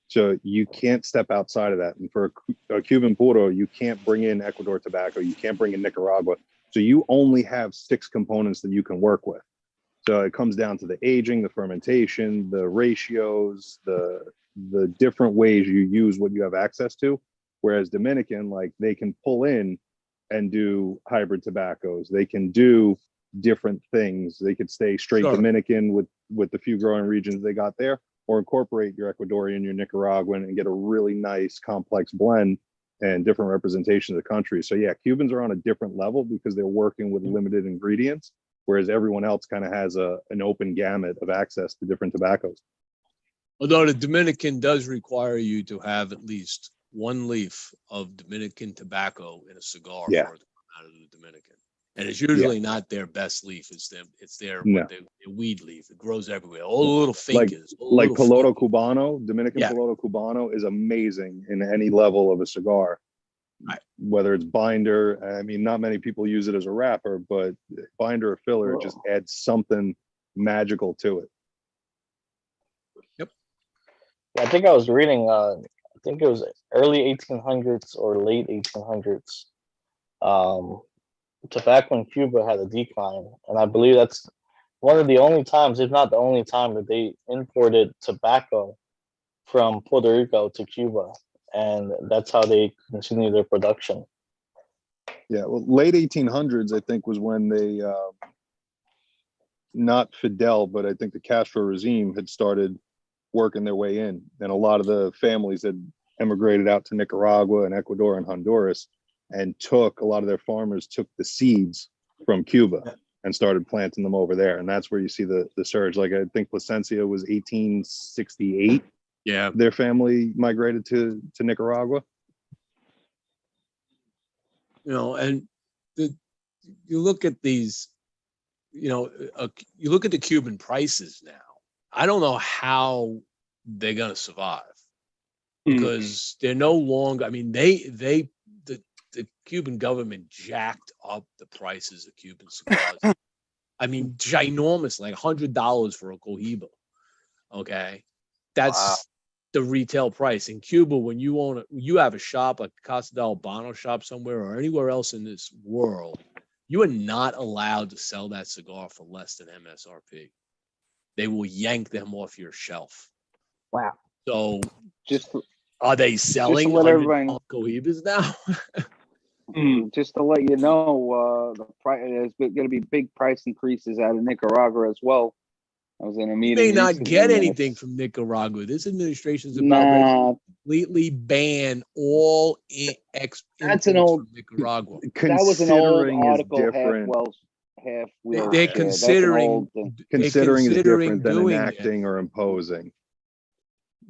so you can't step outside of that. And for a Cuban puro, you can't bring in Ecuador tobacco, you can't bring in Nicaragua, so you only have 6 components that you can work with. So it comes down to the aging, the fermentation, the ratios, the different ways you use what you have access to. Whereas Dominican, like, they can pull in and do hybrid tobaccos. They can do different things. They could stay straight Sure. Dominican with the few growing regions they got there, or incorporate your Ecuadorian, your Nicaraguan, and get a really nice complex blend and different representation of the country. So yeah, Cubans are on a different level because they're working with limited ingredients, whereas everyone else kind of has an open gamut of access to different tobaccos. Although the Dominican does require you to have at least 1 leaf of Dominican tobacco in a cigar Yeah. for it to come out of the Dominican. And it's usually not their best leaf. It's their No. their weed leaf. It grows everywhere. All the little Like fincas. all the like little Piloto fincas. Cubano, Dominican Yeah. Piloto Cubano is amazing in any level of a cigar. Right. Whether it's binder, I mean, not many people use it as a wrapper, but binder or filler, it just adds something magical to it. I think I was reading. I think it was early 1800s or late 1800s. Tobacco in Cuba had a decline, and I believe that's one of the only times, if not the only time, that they imported tobacco from Puerto Rico to Cuba, and that's how they continue their production. Yeah, well, late 1800s, I think, was when they, not Fidel, but I think the Castro regime had started working their way in, and a lot of the families had emigrated out to Nicaragua and Ecuador and Honduras, and a lot of their farmers took the seeds from Cuba and started planting them over there, and that's where you see the surge. Like, I think Plasencia was 1868. Yeah, their family migrated to Nicaragua. You know, and you look at these, you know, you look at the Cuban prices now. I don't know how they're going to survive because they're no longer. I mean, the Cuban government jacked up the prices of Cuban cigars. I mean, ginormous, like $100 for a Cohiba. Okay, that's the retail price in Cuba. When you have a shop like Casa del Albano shop somewhere or anywhere else in this world, you are not allowed to sell that cigar for less than MSRP. They will yank them off your shelf. Wow. So just are they selling let everybody know. Cohibas now? Just to let you know, the price there's going to be big price increases out of Nicaragua as well. I was in a meeting. You may not recently get and anything from Nicaragua. This administration is about to completely ban all imports from Nicaragua. That was an old article, different. half well. They're considering considering is different than enacting or imposing.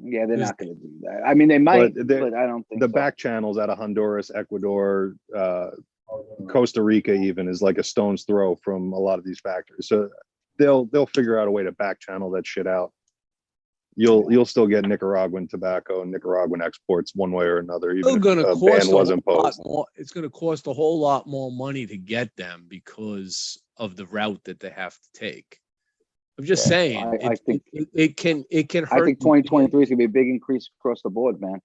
Yeah, they're not going to do that. I mean, they might, but I don't think the so. back channels out of Honduras, Ecuador, Costa Rica even is like a stone's throw from a lot of these factories. So they'll figure out a way to back channel that shit out. You'll still get Nicaraguan tobacco and Nicaraguan exports one way or another, even if a ban was imposed. It's going to cost a whole lot more money to get them because of the route that they have to take. I'm just saying, I think it can hurt. I think 2023 is going to be a big increase across the board, man.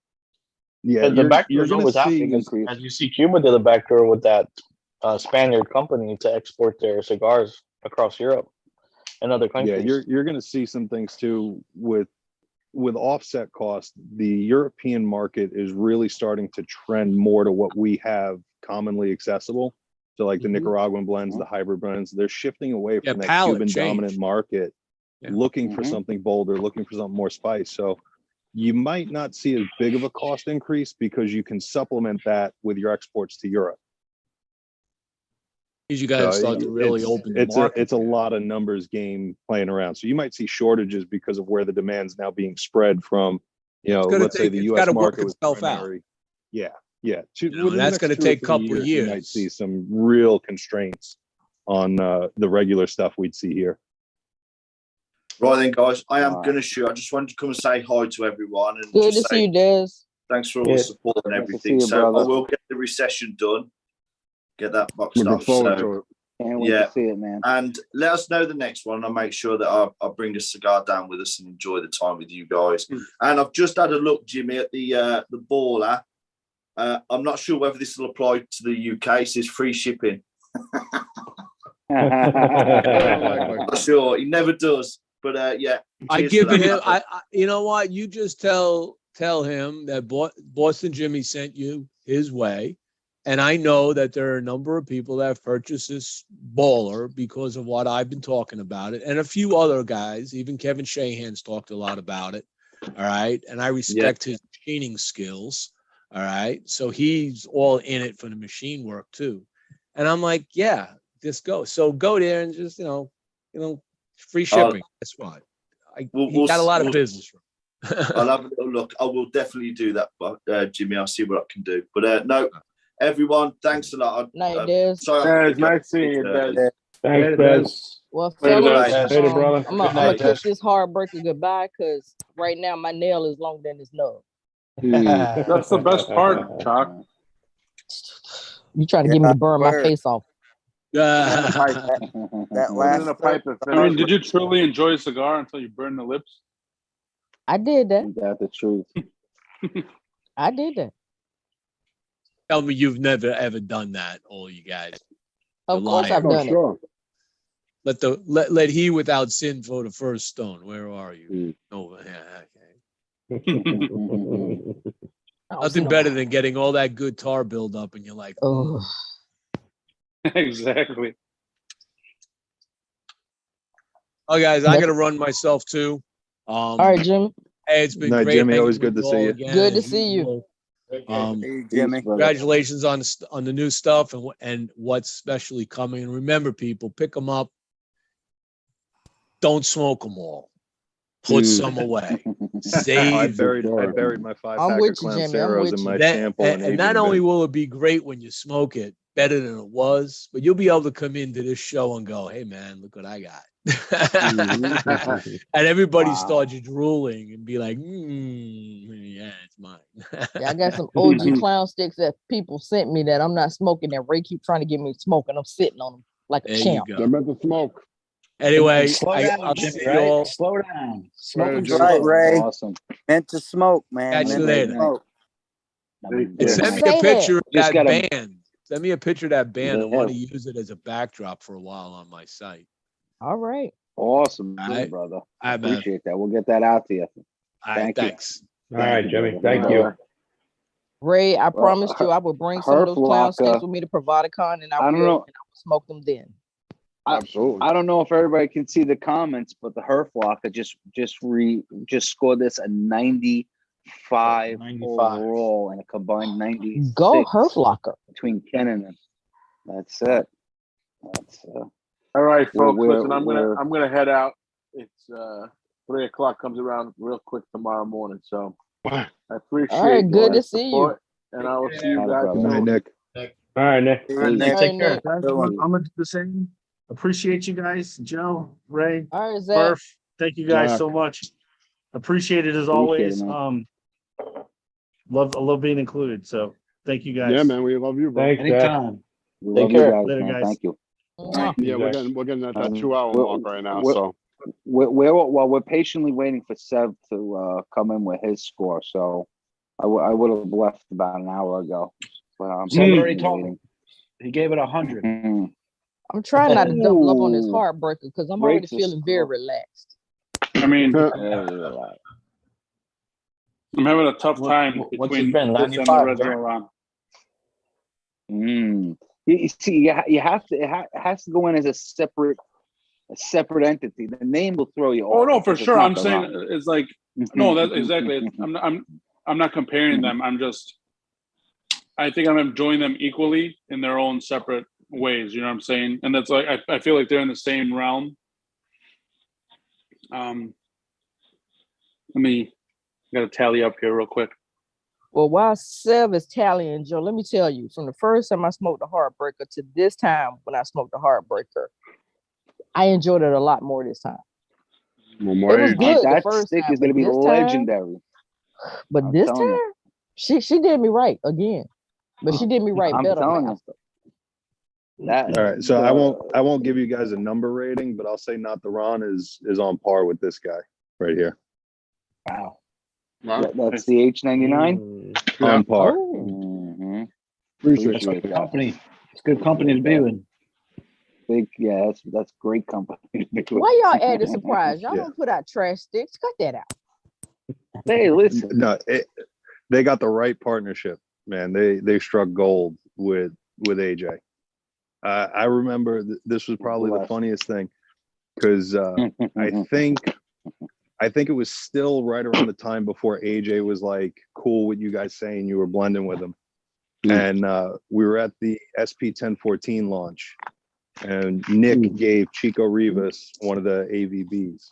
Yeah, the back door you're is always gonna see happening. As you see, Cuba did a back door with that Spaniard company to export their cigars across Europe and other countries. Yeah, you're going to see some things too with offset cost. The European market is really starting to trend more to what we have commonly accessible. So like the Mhm. Nicaraguan blends, the hybrid blends, they're shifting away Yeah, from that palate Cuban dominant change. market, Yeah. looking for something bolder, looking for something more spice. So you might not see as big of a cost increase because you can supplement that with your exports to Europe. You got to start to really open the market. It's a lot of numbers game playing around. So you might see shortages because of where the demand's now being spread from, let's say the US market was primary. Yeah. Yeah. That's going to take a couple of years. You might see some real constraints on the regular stuff we'd see here. Right then, guys, I am going to shoot. I just wanted to come and say hi to everyone. And Good just to say see you, Des. thanks for all the support and Good to see everything. you, So brother. I will get the recession done, get that boxed Looking off. forward So, to it. Can't wait to see it, man. and let us know the next one. I'll make sure that I bring a cigar down with us and enjoy the time with you guys. And I've just had a look, Jimmy, at the baller. I'm not sure whether this will apply to the UK. It says free shipping. Not sure. He never does. But yeah, I cheers give for that, him. brother. You know what? You just tell him that Boston Jimmy sent you his way, and I know that there are a number of people that have purchased this baller because of what I've been talking about it, and a few other guys. Even Kevin Shahan's talked a lot about it. All right, and I respect his machining skills. All right, so he's all in it for the machine work too, and I'm like, yeah, just go. So go there and just free shipping. That's why. He got a lot of business from. I'll have a little look. I will definitely do that, Jimmy. I'll see what I can do. But no, everyone, thanks a lot. Night, Des. Sorry, It's nice seeing you, Des. Thanks, Des. Well, Later, fellas, guys. Later, brother. I'm gonna kiss this heartbreaker goodbye because right now my nail is longer than his nub. That's the best part, Chuck. You trying to get me to burn my face off? That last I mean, did you truly enjoy a cigar until you burned the lips? I did that. That's the truth. I did that. Tell me you've never ever done that, all you guys. Of course I've done it. Let he without sin throw the first stone. Where are you? Oh, yeah, okay. Nothing better than getting all that good tar build up, and you're like, oh. Exactly. Oh, guys, I gotta run myself too. All right, Jimmy. Hey, it's been Night, great. Jimmy. hanging Always with good to you see all you. again, Good to as see you. usual. Hey, Jimmy. Congratulations on the new stuff and what's especially coming. And remember, people, pick them up. Don't smoke them all. Put some away. Save. I buried my 5-pack I'm of with you, Jimmy. I'm Clanceros with in you. my That- sample and not Adrian only bin. will it be great when you smoke it, better than it was, but you'll be able to come into this show and go, "Hey, man, look what I got." And everybody starts drooling and be like, "Yeah, it's mine." Yeah, I got some OG clown sticks that people sent me that I'm not smoking that Ray keep trying to get me to smoke, and I'm sitting on them like a There you champ. go. They're meant to smoke. Anyway, Slow down, I'll Jimmy, see you right? all. Slow down. Smoke That's right, Ray. Awesome. Meant to smoke, man. Catch you Meant to later. smoke. And send me a Say picture of Just that gotta- band. Send me a picture of that band. I Yeah. want to use it as a backdrop for a while on my site. All right. Awesome, All right. brother. All right, man. Appreciate that. We'll get that out to you. All right, Thank you. thanks. All right, Jimmy. brother. Thank you. Ray, I promised you I would bring some of those clown sticks with me to Providicon, and I don't will know. and I will smoke them then. Absolutely. I don't know if everybody can see the comments, but the Herf Locker just scored this a 95 overall and a combined 96. Go Herf Locker. Between Ken and them. That's it. That's All right, folks. we're- Listen, I'm we're- gonna head out. It's 3:00 comes around real quick tomorrow morning, so I appreciate All right, good the to see you. support, and I will see you guys Good night, soon. Nick. All right, Nick. All right, Nick, All take right, care. Nick. Guys, I'm gonna do the same. Appreciate you guys, Joe, Ray, All right, Zach. Murph. Thank you guys Zach. so much. Appreciate it as Appreciate always. it, man. I love being included. So thank you guys. Yeah, man. We love you, bro. Thanks, Zach. Anytime. We Take love you care. guys, Later, man. guys. Thank you. Mwah. Yeah, we're getting at that 2-hour we're- mark right now. we're- So We're patiently waiting for Sev to come in with his score. So I would have left about an hour ago. But I'm Sev already patiently told me. waiting. He gave it 100. Mhm. I'm trying not to double up on this Ooh. heartbreaker because I'm already Breaks the feeling very score. relaxed. I mean, Yeah, I'm having a tough time What's between it been? this and the 95, original right? round. You see, you have to. It has to go in as a separate entity. The name will throw you off. Oh no, for because it's sure. not I'm the saying Ron. it's like no, that's exactly. I'm not comparing them. I think I'm enjoying them equally in their own separate ways. You know what I'm saying? And that's like I feel like they're in the same realm. Let me got to tally up here real quick. Well, while Sev is tallying, Joe, let me tell you, from the first time I smoked the Heartbreaker to this time when I smoked the Heartbreaker, I enjoyed it a lot more this time. Well, It more was age. good the That first stick time, is going to but be this time, legendary. but I'm this telling time, you. she did me right again. But she did me right I'm better telling faster. you. That All right, so I won't give you guys a number rating, but I'll say Not the Ron is on par with this guy right here. Wow. That's the H99 On par. Mhm. It's Appreciate good that. company. It's good company to be with. Yeah, that's great company. Why y'all added surprise? Y'all Yeah. don't put out trash sticks. Cut that out. Hey, listen. No, they got the right partnership, man. They struck gold with AJ. I remember this was probably the funniest thing because I think it was still right around the time before AJ was like cool with you guys saying you were blending with him. And we were at the SP 1014 launch and Nick gave Chico Rivas one of the AVBs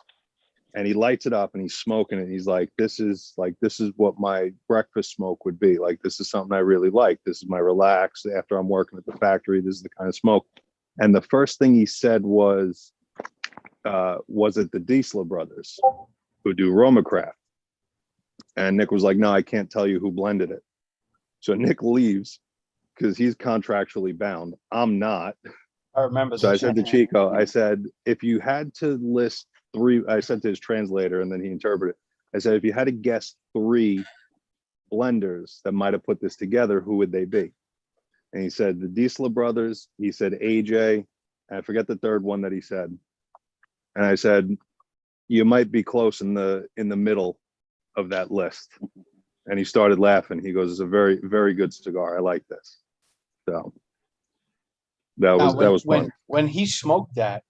and he lights it up and he's smoking it. And he's like, this is what my breakfast smoke would be. Like, this is something I really like. This is my relax after I'm working at the factory. This is the kind of smoke. And the first thing he said was it the Diesel brothers who do Romacraft? And Nick was like, no, I can't tell you who blended it. So Nick leaves because he's contractually bound. I'm not. I remember. So I said to Chico, I said, if you had to list three, I said to his translator and then he interpreted. I said, if you had to guess three blenders that might have put this together, who would they be? And he said the Diesel brothers, he said AJ, and I forget the third one that he said. And I said, you might be close in the middle of that list. And he started laughing. He goes, it's a very, very good cigar. I like this. So that was fun. When he smoked that,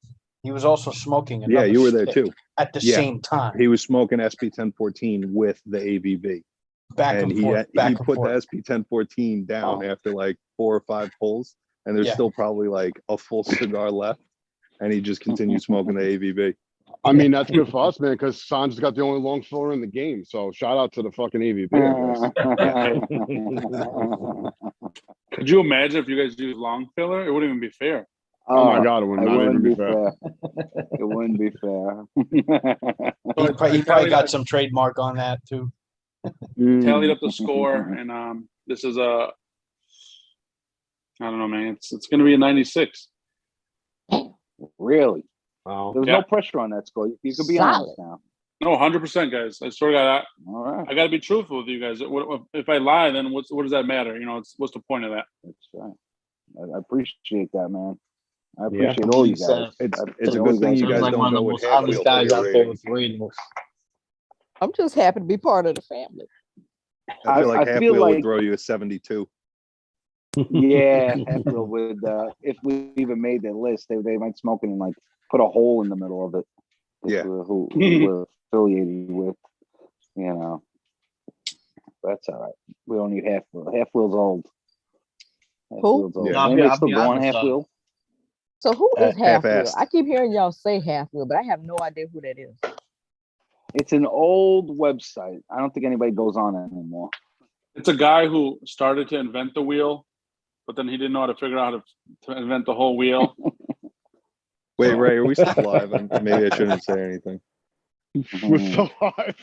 he was also smoking another Yeah, you were there stick too. at the same time. He was smoking SP 1014 with the AVB. Back and forth. He put the SP 1014 down after like 4 or 5 pulls, and there's still probably like a full cigar left, and he just continued smoking the AVB. I mean, that's good for us, man, because Sanj's got the only long filler in the game. So shout out to the fucking AVB, I guess. Could you imagine if you guys used long filler? It wouldn't even be fair. Oh my God, it would not even be fair. It wouldn't be fair. He probably got some trademark on that too. Tallied up the score, and this is I don't know, man. It's going to be a 96. Really? Wow. There was no pressure on that score. You could be honest now. No, 100%, guys. I swear to God, All right. I got to be truthful with you guys. If I lie, then what does that matter? You know, what's the point of that? That's right. I appreciate that, man. I appreciate all you guys. It's a good thing you guys don't go with half wheel for your rating. I'm just happy to be part of the family. I feel like I half feel wheel like- would throw you a 72. Yeah, Heffield would. If we even made that list, they might smoke it and like put a hole in the middle of it. Yeah. Who we're affiliated with, you know. That's all right. We don't need half wheel. Half wheel's old. Half Who? wheel's old. Yeah. Anybody still going half wheel? So who is half wheel? half-assed. I keep hearing y'all say half wheel, but I have no idea who that is. It's an old website. I don't think anybody goes on it anymore. It's a guy who started to invent the wheel, but then he didn't know how to figure out how to invent the whole wheel. Wait, Ray, are we still live? And maybe I shouldn't say anything. We're still alive.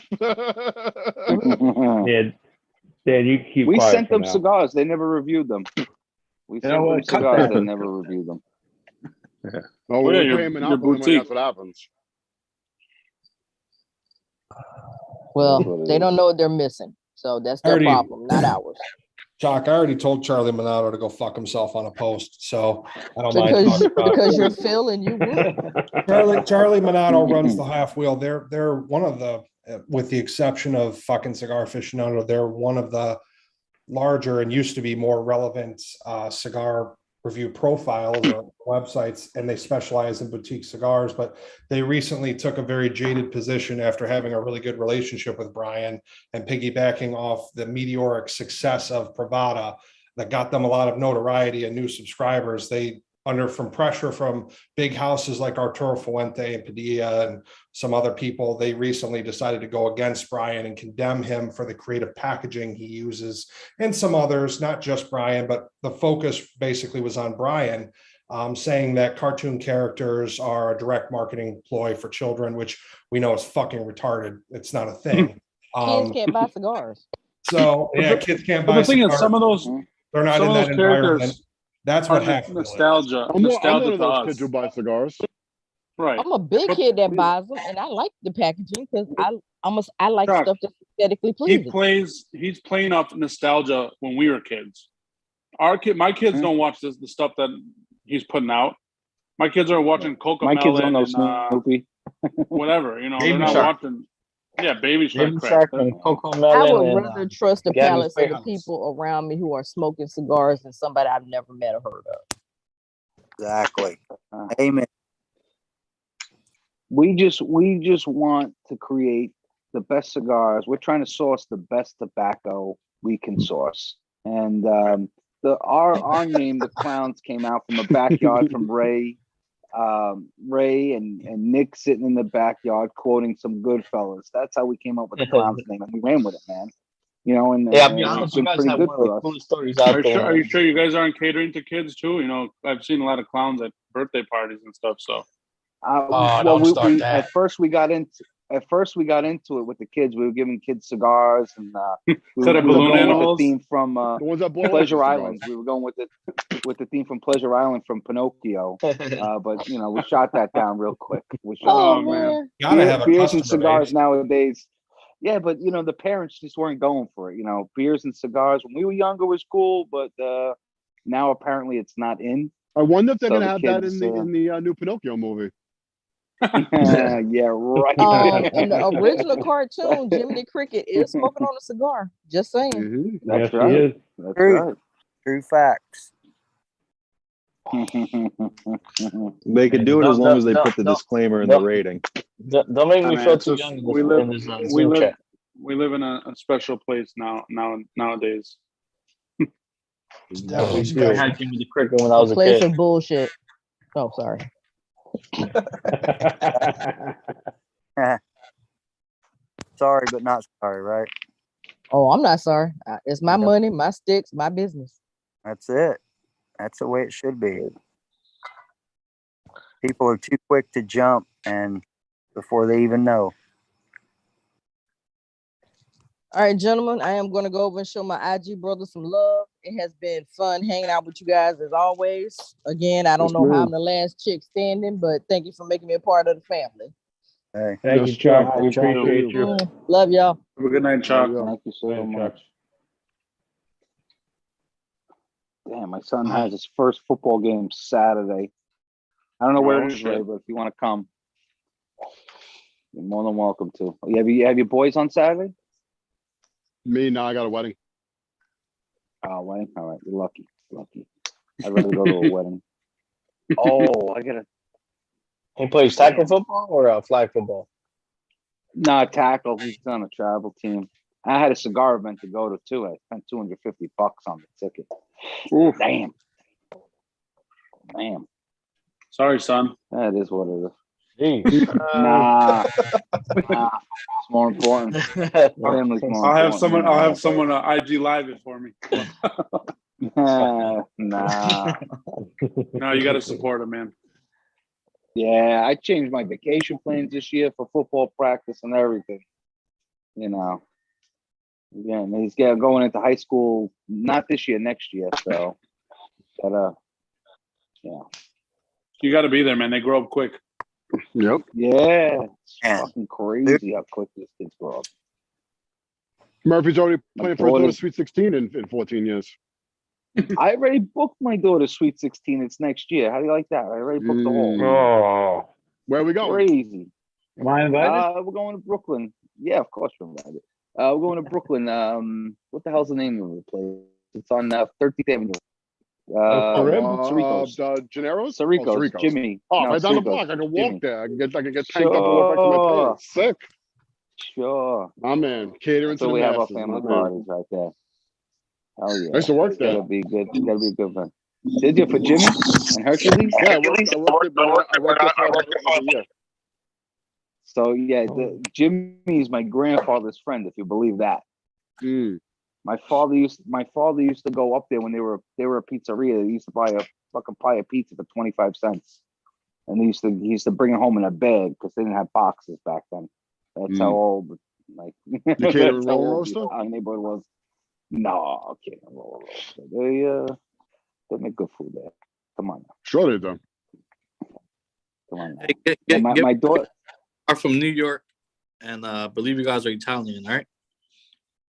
Dan, you keep We quiet sent for them now. cigars. They never reviewed them. We sent know them what? Cut cigars. that. They never reviewed them. Oh, yeah, we're your paying Monopoly money. boutique. That's what happens. Well, That's what it they is. don't know what they're missing. So that's their Already- problem, not ours. Jock, I already told Charlie Minato to go fuck himself on a post, so I don't mind Because talking about because it. you're Phil and you would. Charlie Minato runs the half wheel. They're one of the, with the exception of fucking Cigar Aficionado, they're one of the larger and used to be more relevant cigar review profiles or websites, and they specialize in boutique cigars. But they recently took a very jaded position after having a really good relationship with Brian and piggybacking off the meteoric success of Pravada that got them a lot of notoriety and new subscribers. They, under from pressure from big houses like Arturo Fuente and Padilla and some other people, they recently decided to go against Brian and condemn him for the creative packaging he uses, and some others, not just Brian, but the focus basically was on Brian, saying that cartoon characters are a direct marketing ploy for children, which we know is fucking retarded. It's not a thing. Kids can't buy cigars. So yeah, kids can't buy But the thing cigars. is, some of those They're not some in of that those environment. characters That's are what happened. nostalgia. I'm one Nostalgia of to those us. kids who buy cigars. Right. I'm a big kid that buys them, and I like the packaging because I like Chuck, stuff that's aesthetically pleasing. He's playing off nostalgia when we were kids. My kids don't watch the stuff that he's putting out. My kids are watching Coca My kids Melon don't know and Snoopy. whatever, you know. Baby they're not Shark. watching. Yeah, Baby Shark. Baby crap. Shark and Coco I Melon would and rather trust the Gabby's palates of the Playhouse. people around me who are smoking cigars than somebody I've never met or heard of. Exactly. Amen. We just want to create the best cigars. We're trying to source the best tobacco we can source. And our name, the Clowns, came out from a backyard from Ray and Nick sitting in the backyard quoting some Goodfellas. That's how we came up with the Clowns name, and we ran with it, man. You know, and Yeah, I'll be it's honest, been you guys pretty have good one of the for us. coolest stories out there. Are you sure you guys aren't catering to kids too? You know, I've seen a lot of clowns at birthday parties and stuff. So Well, don't start we that. at first we got into it with the kids. We were giving kids cigars, and we Instead were of balloon going with the animals? theme from The ones that blow up Pleasure the cigars. Island. We were going with the theme from Pleasure Island from Pinocchio. But you know, we shot that down real quick. We shot Oh, that down. man. Gotta have a Beers and customer cigars base. nowadays. Yeah, but you know, the parents just weren't going for it. You know, beers and cigars when we were younger was cool, but now apparently it's not in. I wonder if they're So gonna the have that kids, in the new Pinocchio movie. yeah, right. In the original cartoon, Jiminy Cricket is smoking on a cigar. Just saying. Mhm. That's Yes, he right. is. That's True. right. True facts. They could do it as long as they put the Don't- disclaimer in the don't- rating. Don't make me man, feel it's too just- young we in this we Zoom live chat. we live in a special place nowadays. Definitely I special. had Jimmy the Cricket when I was a Place kid. of bullshit. Oh, sorry. Sorry, but not sorry, right? Oh, I'm not sorry. It's my money, my sticks, my business. That's it. That's the way it should be. People are too quick to jump and before they even know. All right, gentlemen, I am going to go over and show my IG brother some love. It has been fun hanging out with you guys as always. Again, I don't Yes, know how ma'am. I'm the last chick standing, but thank you for making me a part of the family. Hey. Thank you, Yes, Chuck. sir. We Thank you. appreciate you. Love y'all. Have a good night, Chuck. Yeah. Thank you so Later, much. Chuck. Damn, my son has his first football game Saturday. I don't know where Oh, it is, shit. Ray, but if you want to come, you're more than welcome to. You have your boys on Saturday? Me, now I got a wedding. Oh, wedding. All right, you're lucky. Lucky. I'd rather go to a wedding. Oh, I gotta. He plays tackle football or flag football? Nah, tackle. He's on a travel team. I had a cigar event to go to too. I spent $250 on the ticket. Ooh, Damn. sorry, son. That is what it is. Jeez. Nah, it's more important. Family's more I'll have important, someone. you know. I'll have someone IG live it for me. Nah. No, you got to support him, man. Yeah, I changed my vacation plans this year for football practice and everything. You know. Yeah, and he's going into high school not this year, next year. So, yeah. You got to be there, man. They grow up quick. Yep. Yeah, it's Yeah. fucking crazy how quick these kids grow up. Murphy's already playing for his daughter's daughter's- Sweet 16 in 14 years. I already booked my daughter's Sweet 16. It's next year. How do you like that? I already booked the whole. Oh, Where are we going? Crazy. Am I invited? We're going to Brooklyn. Yeah, of course we're invited. We're going to Brooklyn. What the hell's the name of the place? It's on 13th Avenue. Cerritos. Gennaro's? Cerritos. Cerritos. Jimmy. Oh, No, right down the Cerritos. block. I can walk Jimmy. there. I can get tanked up and walk back to my place. Sick. Sure. My man. Catering That's to where the we have our masses. family My man. parties right there. Hell yeah. I used to work there. Gotta be good. Gotta be a good one. Did you for Jimmy and Hercules? Yeah, I worked there for like a year. So yeah, Jimmy is my grandfather's friend, if you believe that. My father used to go up there when they were a pizzeria. They used to buy a fucking pie of pizza for 25 cents, and he used to bring it home in a bag because they didn't have boxes back then. That's how old, like, You catering that's how roll old roaster? our neighborhood was. No, okay, roll roaster. They make good food there. Come on now. Sure they do. Come on now. Get, My daughter are from New York, and believe you guys are Italian, right?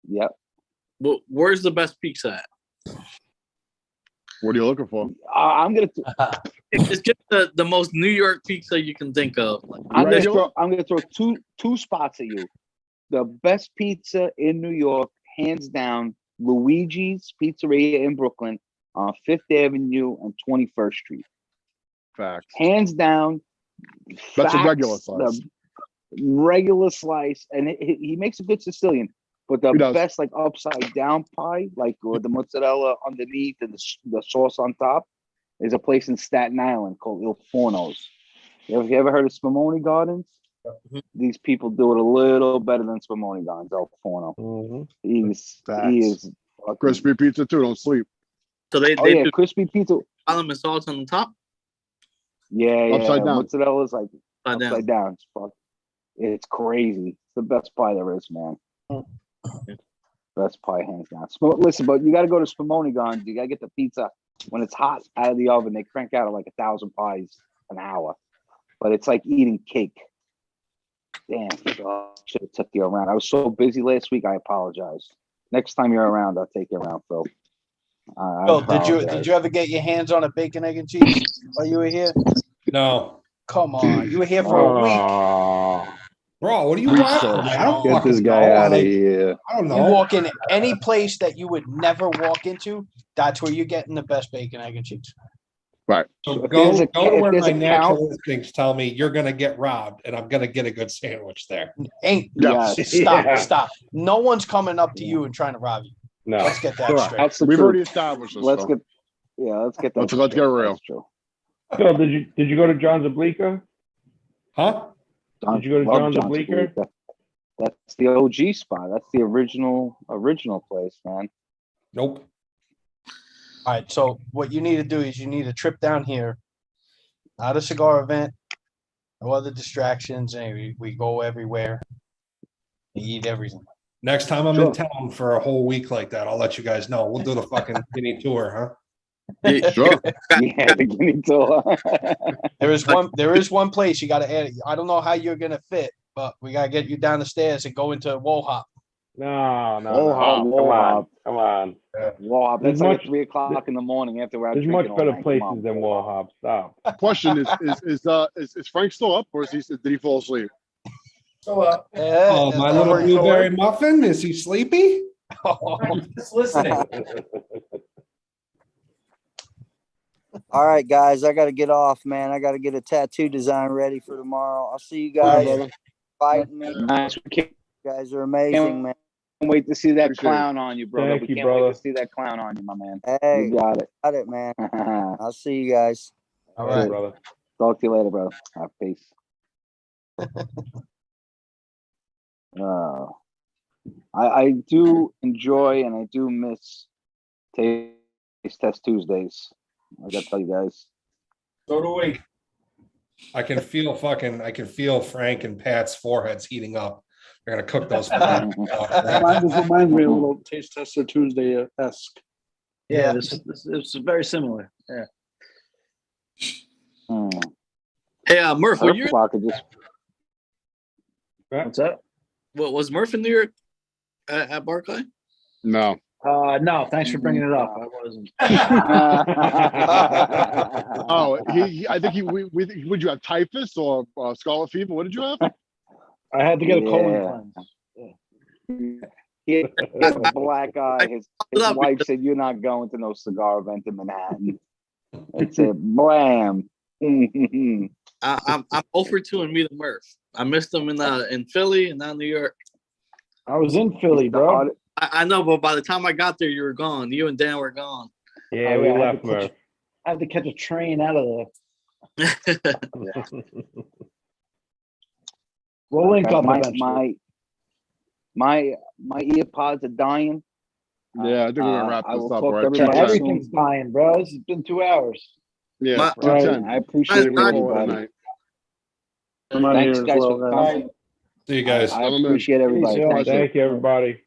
Yep. Well, where's the best pizza at? What are you looking for? I'm gonna. It's just the most New York pizza you can think of. Like, I'm gonna throw two spots at you. The best pizza in New York, hands down, Luigi's Pizzeria in Brooklyn on 5th Avenue and 21st Street. Facts. Hands down. That's a facts, regular slice. The regular slice, and he makes a good Sicilian. But the He does. best, like, upside down pie, like with the mozzarella underneath and the sauce on top, is a place in Staten Island called Il Forno's. You ever heard of Spumoni Gardens? These people do it a little better than Spumoni Gardens. El Forno. He is fucking, Crispy pizza too. Don't sleep. So they do crispy pizza. Almond sauce on the top. Yeah, Upside down. Mozzarella's like upside down. It's crazy. It's the best pie there is, man. Best pie, hands down. Listen, but you got to go to Spumoni Gardens. You got to get the pizza when it's hot out of the oven. They crank out like 1,000 pies an hour, but it's like eating cake. Damn, should have took you around. I was so busy last week. I apologize. Next time you're around, I'll take you around, Phil. Phil, did you ever get your hands on a bacon, egg, and cheese while you were here? No. Come on, you were here for a week. Bro, what are you watching? I don't Get this fucking guy know. out of Like, here. I don't You know. walk in any place that you would never walk into, that's where you're getting the best bacon, egg, and cheese. Right. So If go there's a- to if where there's my a natural count- instincts tell me you're gonna get robbed, and I'm gonna get a good sandwich there. Ain't Yes. stop, Yeah. stop. No one's coming up to you and trying to rob you. No. Let's get that Correct. straight. That's the We've truth. already established this. Let's though. get that. Let's get real. That's true. Phil, did you go to John's Oblique? Huh? Did you go to Love John's Oblique? That's the OG spot. That's the original place, man. Nope. All right, so what you need to do is you need a trip down here, not a cigar event, no other distractions, and we go everywhere. We eat everything. Next time I'm in town for a whole week like that, I'll let you guys know. We'll do the fucking mini tour, huh? Sure. Yeah, the guinea tour. There is one place you gotta add. I don't know how you're gonna fit, but we gotta get you down the stairs and go into Wohop. No. Wohop. Come on. Wohop. There's That's like much- at 3 o'clock in the morning after we're out There's drinking much all better night. Come places on. than Wallhop. Stop. Question is Frank still up or did he fall asleep? Oh, my little blueberry muffin. Is he sleepy? Just listening. All right, guys, I got to get off, man. I got to get a tattoo design ready for tomorrow. I'll see you guys. brother. Fighting me. Nice. You guys are amazing, man. Can't wait to see that Appreciate it. clown on you, brother. Thank We you, can't wait brother. to see that clown on you, my man. Hey, You got it. got it, man. I'll see you guys. All Hey, right. brother. Talk to you later, brother. Peace. I do enjoy and I do miss Taste Test Tuesdays. I gotta tell you guys. So do we. I can feel Frank and Pat's foreheads heating up. They're gonna cook those. This reminds me a little Taste Tester Tuesday esque. Yeah, this is very similar. Yeah. Hey, Murph, were you? What's that? What was Murph in New York at Barclay? No. No, thanks for bringing it up. I wasn't. Oh, I think would you have typhus or scarlet fever? What did you have? I had to get a colon cleanse. He He had a black eye. His wife said, "You're not going to no cigar event in Manhattan." It said, "Blam." I'm 0 for 2 and meet the Murph. I missed him in Philly and now New York. I was in Philly, bro. I know, but by the time I got there, you were gone. You and Dan were gone. Yeah, Oh, we I had left, to catch- Murph. I had to catch a train out of there. We'll link up eventually. My ear pods are dying. Yeah, I think we're gonna wrap I this will up. talk Right? to everybody Check Everything's dying, bro. This has been 2 hours. Yeah, My- check Right. 10. I appreciate Call it a everybody. night. I'm out of Thanks, here as guys, well, for guys. coming. See you guys. I appreciate everybody. Peace, Thank you. Thank you, everybody.